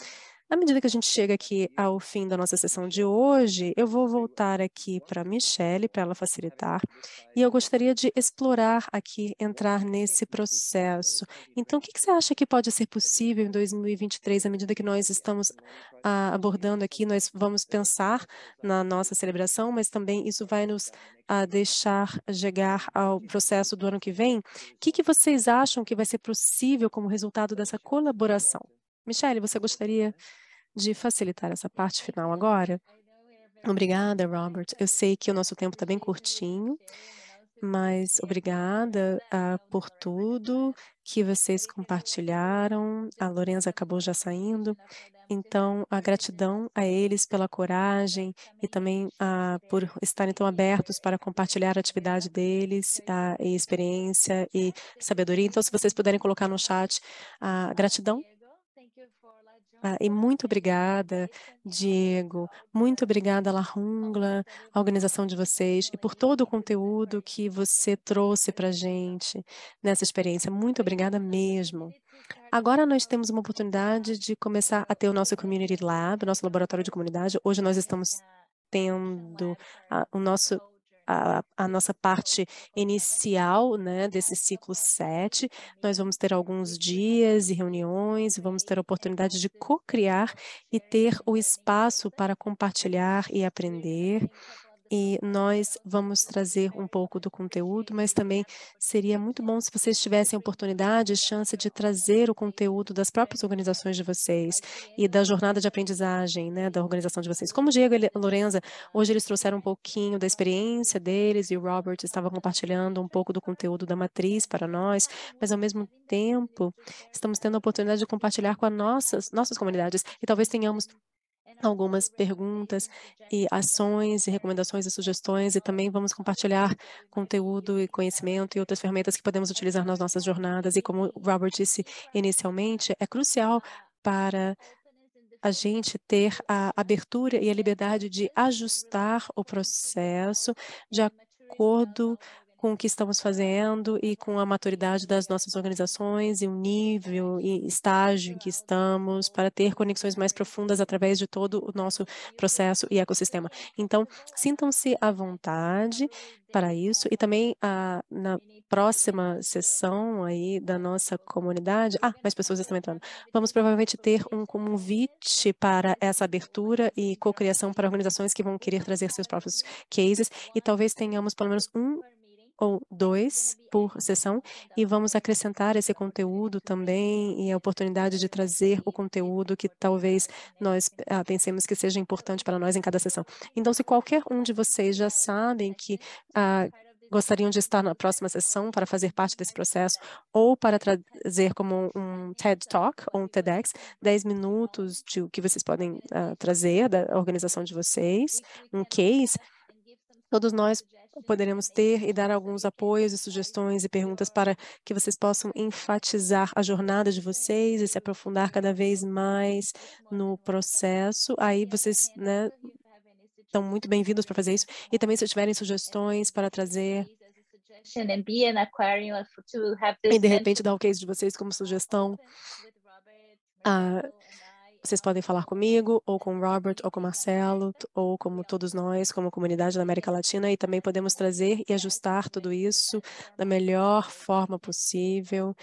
à medida que a gente chega aqui ao fim da nossa sessão de hoje, eu vou voltar aqui para a Michelle, para ela facilitar, e eu gostaria de explorar aqui, entrar nesse processo. Então, o que você acha que pode ser possível em 2023, à medida que nós estamos abordando aqui, nós vamos pensar na nossa celebração, mas também isso vai nos deixar chegar ao processo do ano que vem? O que vocês acham que vai ser possível como resultado dessa colaboração? Michelle, você gostaria de facilitar essa parte final agora? Obrigada, Robert. Eu sei que o nosso tempo está bem curtinho, mas obrigada por tudo que vocês compartilharam. A Lorenza acabou já saindo. Então, a gratidão a eles pela coragem e também por estarem tão abertos para compartilhar a atividade deles, e experiência e sabedoria. Então, se vocês puderem colocar no chat a gratidão. E muito obrigada, Diego. Muito obrigada, La Jungla, a organização de vocês e por todo o conteúdo que você trouxe para a gente nessa experiência. Muito obrigada mesmo. Agora nós temos uma oportunidade de começar a ter o nosso Community Lab, nosso laboratório de comunidade. Hoje nós estamos tendo a nossa parte inicial, né, desse ciclo 7. Nós vamos ter alguns dias e reuniões, vamos ter a oportunidade de co-criar e ter o espaço para compartilhar e aprender. E nós vamos trazer um pouco do conteúdo, mas também seria muito bom se vocês tivessem a oportunidade e chance de trazer o conteúdo das próprias organizações de vocês e da jornada de aprendizagem, né, da organização de vocês. Como o Diego e a Lorenza, hoje eles trouxeram um pouquinho da experiência deles e o Robert estava compartilhando um pouco do conteúdo da matriz para nós, mas ao mesmo tempo estamos tendo a oportunidade de compartilhar com as nossas comunidades e talvez tenhamos algumas perguntas e ações e recomendações e sugestões, e também vamos compartilhar conteúdo e conhecimento e outras ferramentas que podemos utilizar nas nossas jornadas. E como o Robert disse inicialmente, é crucial para a gente ter a abertura e a liberdade de ajustar o processo de acordo com o que estamos fazendo e com a maturidade das nossas organizações e o nível e estágio em que estamos para ter conexões mais profundas através de todo o nosso processo e ecossistema. Então, sintam-se à vontade para isso e também na próxima sessão aí da nossa comunidade, mais pessoas estão entrando, vamos provavelmente ter um convite para essa abertura e cocriação para organizações que vão querer trazer seus próprios cases e talvez tenhamos pelo menos ou 2 por sessão, e vamos acrescentar esse conteúdo também e a oportunidade de trazer o conteúdo que talvez nós pensemos que seja importante para nós em cada sessão. Então, se qualquer um de vocês já sabem que gostariam de estar na próxima sessão para fazer parte desse processo ou para trazer como um TED Talk ou um TEDx, 10 minutos de o que vocês podem trazer da organização de vocês, um case, todos nós poderemos ter e dar alguns apoios e sugestões e perguntas para que vocês possam enfatizar a jornada de vocês e se aprofundar cada vez mais no processo. Aí vocês, né, estão muito bem-vindos para fazer isso. E também, se tiverem sugestões para trazer e, de repente, dar o case de vocês como sugestão, vocês podem falar comigo, ou com o Robert, ou com o Marcelo, ou como todos nós, como comunidade da América Latina, e também podemos trazer e ajustar tudo isso da melhor forma possível,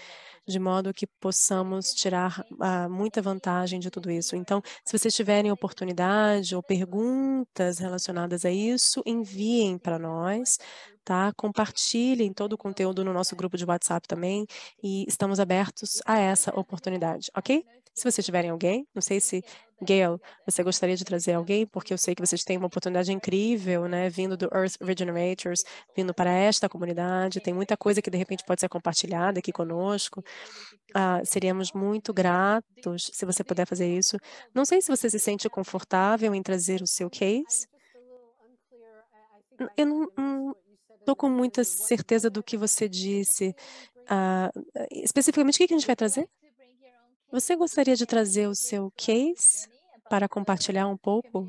de modo que possamos tirar muita vantagem de tudo isso. Então, se vocês tiverem oportunidade ou perguntas relacionadas a isso, enviem para nós, tá? Compartilhem todo o conteúdo no nosso grupo de WhatsApp também, e estamos abertos a essa oportunidade, ok? Se vocês tiverem alguém, não sei se, Gail, você gostaria de trazer alguém, porque eu sei que vocês têm uma oportunidade incrível, né, vindo do Earth Regenerators, vindo para esta comunidade, tem muita coisa que de repente pode ser compartilhada aqui conosco. Seríamos muito gratos se você puder fazer isso. Não sei se você se sente confortável em trazer o seu case. Eu não estou com muita certeza do que você disse. Especificamente, o que a gente vai trazer? Você gostaria de trazer o seu case para compartilhar um pouco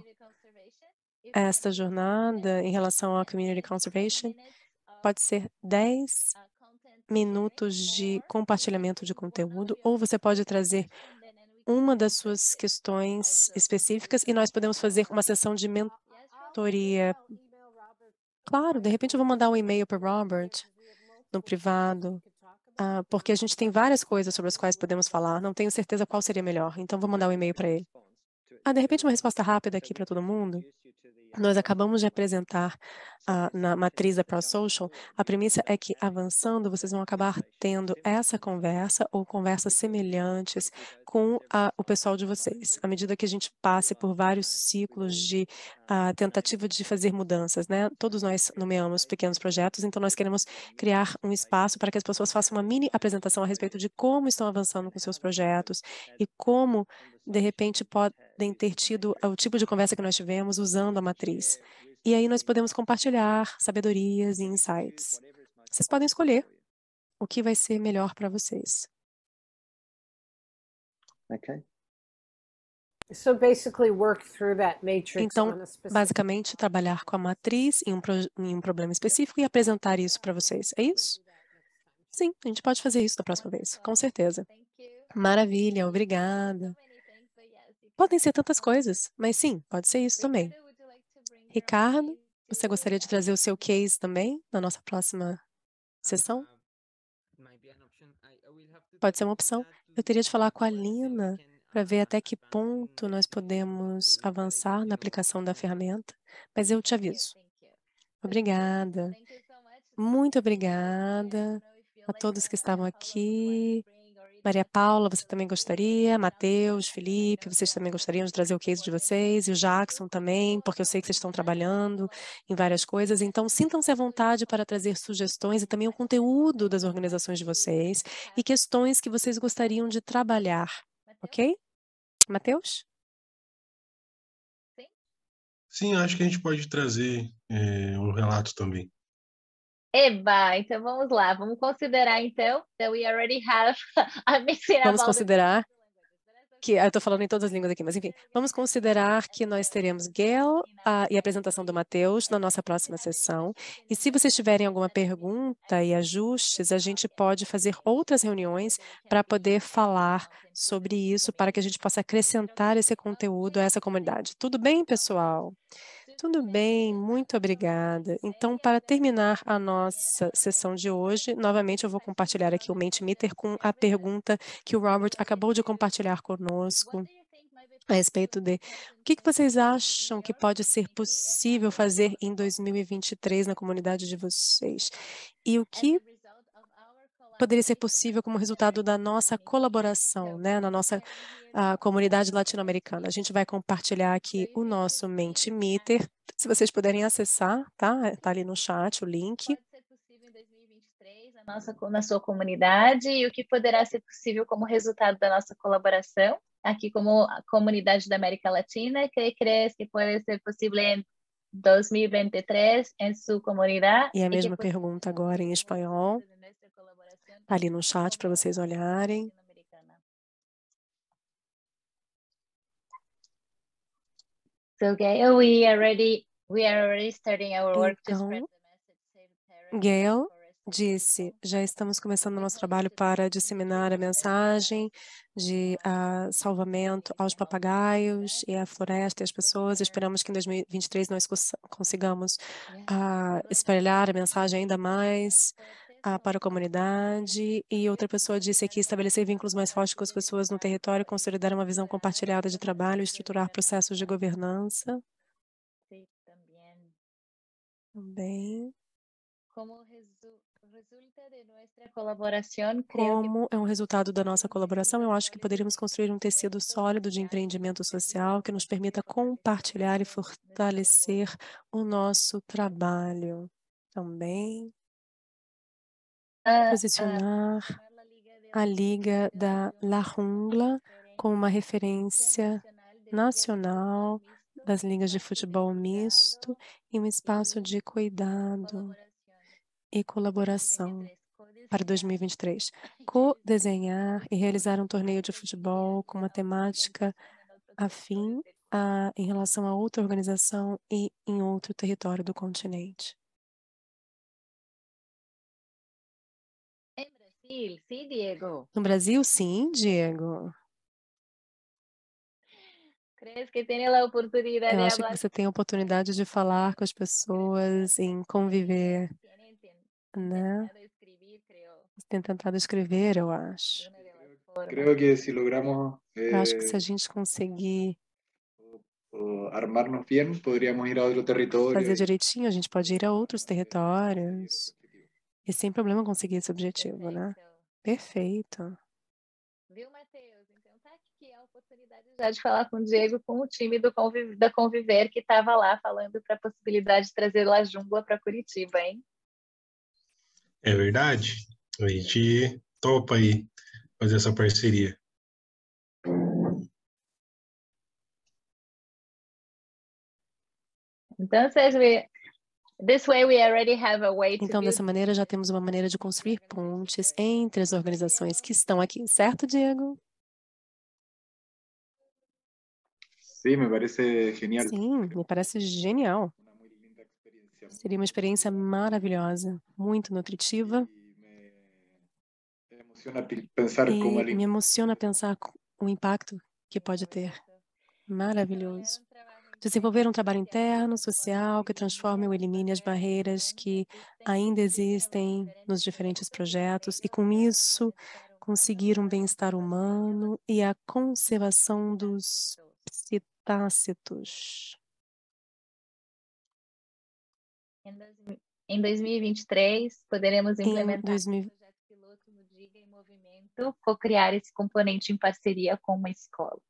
esta jornada em relação à Community Conservation? Pode ser 10 minutos de compartilhamento de conteúdo, ou você pode trazer uma das suas questões específicas e nós podemos fazer uma sessão de mentoria. Claro, de repente eu vou mandar um e-mail para o Robert no privado, porque a gente tem várias coisas sobre as quais podemos falar. Não tenho certeza qual seria melhor, então vou mandar um e-mail para ele. De repente, uma resposta rápida aqui para todo mundo. Nós acabamos de apresentar na matriz da ProSocial, a premissa é que, avançando, vocês vão acabar tendo essa conversa ou conversas semelhantes com o pessoal de vocês, à medida que a gente passe por vários ciclos de tentativa de fazer mudanças, né? Todos nós nomeamos pequenos projetos, então nós queremos criar um espaço para que as pessoas façam uma mini apresentação a respeito de como estão avançando com seus projetos e como, de repente, podem ter tido o tipo de conversa que nós tivemos usando a matriz. E aí nós podemos compartilhar sabedorias e insights. Vocês podem escolher o que vai ser melhor para vocês. Okay. Então, basicamente, trabalhar com a matriz em um problema específico e apresentar isso para vocês. É isso? Sim, a gente pode fazer isso da próxima vez, com certeza. Maravilha, obrigada. Podem ser tantas coisas, mas sim, pode ser isso também. Ricardo, você gostaria de trazer o seu case também na nossa próxima sessão? Pode ser uma opção. Eu teria de falar com a Lina para ver até que ponto nós podemos avançar na aplicação da ferramenta, mas eu te aviso. Obrigada. Muito obrigada a todos que estavam aqui. Maria Paula, você também gostaria? Mateus, Felipe, vocês também gostariam de trazer o case de vocês? E o Jackson também, porque eu sei que vocês estão trabalhando em várias coisas. Então, sintam-se à vontade para trazer sugestões e também o conteúdo das organizações de vocês e questões que vocês gostariam de trabalhar, ok? Mateus? Sim, acho que a gente pode trazer um relato também. Eba, então vamos lá, vamos considerar então that we already have a mixing. Vamos considerar que, eu estou falando em todas as línguas aqui, mas enfim, vamos considerar que nós teremos Gail e a apresentação do Mateus na nossa próxima sessão. E se vocês tiverem alguma pergunta e ajustes, a gente pode fazer outras reuniões para poder falar sobre isso, para que a gente possa acrescentar esse conteúdo a essa comunidade. Tudo bem, pessoal? Tudo bem, muito obrigada. Então, para terminar a nossa sessão de hoje, novamente eu vou compartilhar aqui o Mentimeter com a pergunta que o Robert acabou de compartilhar conosco. a respeito de o que vocês acham que pode ser possível fazer em 2023 na comunidade de vocês e o que poderia ser possível como resultado da nossa colaboração, né, na nossa comunidade latino-americana. A gente vai compartilhar aqui o nosso Mentimeter, se vocês puderem acessar, tá? Tá ali no chat o link. Pode ser possível em 2023 na sua comunidade e o que poderá ser possível como resultado da nossa colaboração aqui como a comunidade da América Latina. ¿Qué crees que puede ser posible en 2023 en su comunidad? E a mesma pergunta agora em espanhol. Tá ali no chat para vocês olharem. So, Gail, we are already starting our work to spread Então, the message. Gail disse, já estamos começando o nosso trabalho para disseminar a mensagem de salvamento aos papagaios e à floresta e às pessoas. Esperamos que em 2023 nós consigamos espalhar a mensagem ainda mais para a comunidade. E outra pessoa disse aqui, estabelecer vínculos mais fortes com as pessoas no território, consolidar uma visão compartilhada de trabalho, estruturar processos de governança. Também. Como é um resultado da nossa colaboração, eu acho que poderíamos construir um tecido sólido de empreendimento social que nos permita compartilhar e fortalecer o nosso trabalho. Também posicionar a Liga da La Jungla como uma referência nacional das ligas de futebol misto e um espaço de cuidado e colaboração para 2023. Co-desenhar e realizar um torneio de futebol com uma temática afim em relação a outra organização e em outro território do continente. Em Brasil, sim, Diego. No Brasil, sim, Diego. ¿Crees que tiene la oportunidad Eu de acho que hablar? você tem a oportunidade de falar com as pessoas, em conviver, né? Você tem tentado escrever, eu acho. Creo que si logramos Eu acho que se a gente conseguir armarnos bien, podríamos ir a otro territorio. fazer direitinho, a gente pode ir a outros territórios. E sem problema conseguir esse objetivo, né? Perfeito. Viu, Matheus? Então tá aqui a oportunidade já de falar com o Diego, com o time da Conviver, que estava lá falando para a possibilidade de trazer La Jungla para Curitiba, hein? É verdade. A gente topa aí fazer essa parceria. Então, dessa maneira, já temos uma maneira de construir pontes entre as organizações que estão aqui, certo, Diego? Sim, me parece genial. Sim, me parece genial. Seria uma experiência maravilhosa, muito nutritiva. E me emociona pensar o impacto que pode ter. Maravilhoso. Desenvolver um trabalho interno, social, que transforme ou elimine as barreiras que ainda existem nos diferentes projetos e, com isso, conseguir um bem-estar humano e a conservação dos citácetos. Em 2023, poderemos implementar projetos piloto no Diga em Movimento, co-criar esse componente em parceria com uma escola.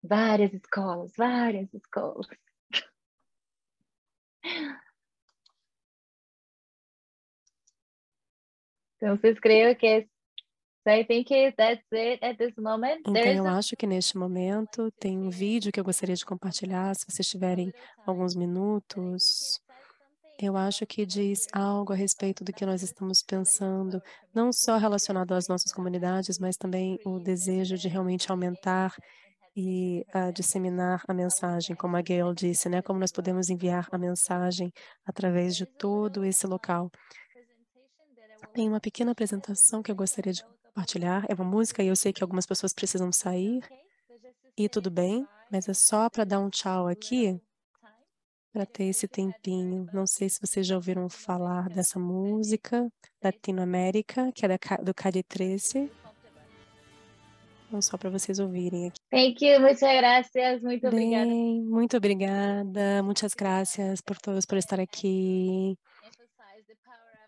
Várias escolas. Então, vocês creem que I think that's it at this moment. Então, eu acho que neste momento tem um vídeo que eu gostaria de compartilhar, se vocês tiverem alguns minutos. Eu acho que diz algo a respeito do que nós estamos pensando, não só relacionado às nossas comunidades, mas também o desejo de realmente aumentar e disseminar a mensagem, como a Gail disse, né? Como nós podemos enviar a mensagem através de todo esse local. Tem uma pequena apresentação que eu gostaria de compartilhar. É uma música e eu sei que algumas pessoas precisam sair e tudo bem, mas é só para dar um tchau aqui, para ter esse tempinho. Não sei se vocês já ouviram falar dessa música Latinoamérica, que é do Calle 13. não só para vocês ouvirem aqui. Thank you, muchas gracias, muito obrigada. Bem, muito obrigada, muitas graças por todos por estar aqui.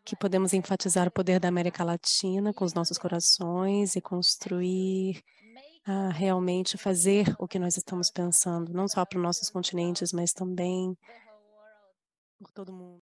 Que podemos enfatizar o poder da América Latina com os nossos corações e construir, realmente fazer o que nós estamos pensando, não só para os nossos continentes, mas também por todo mundo.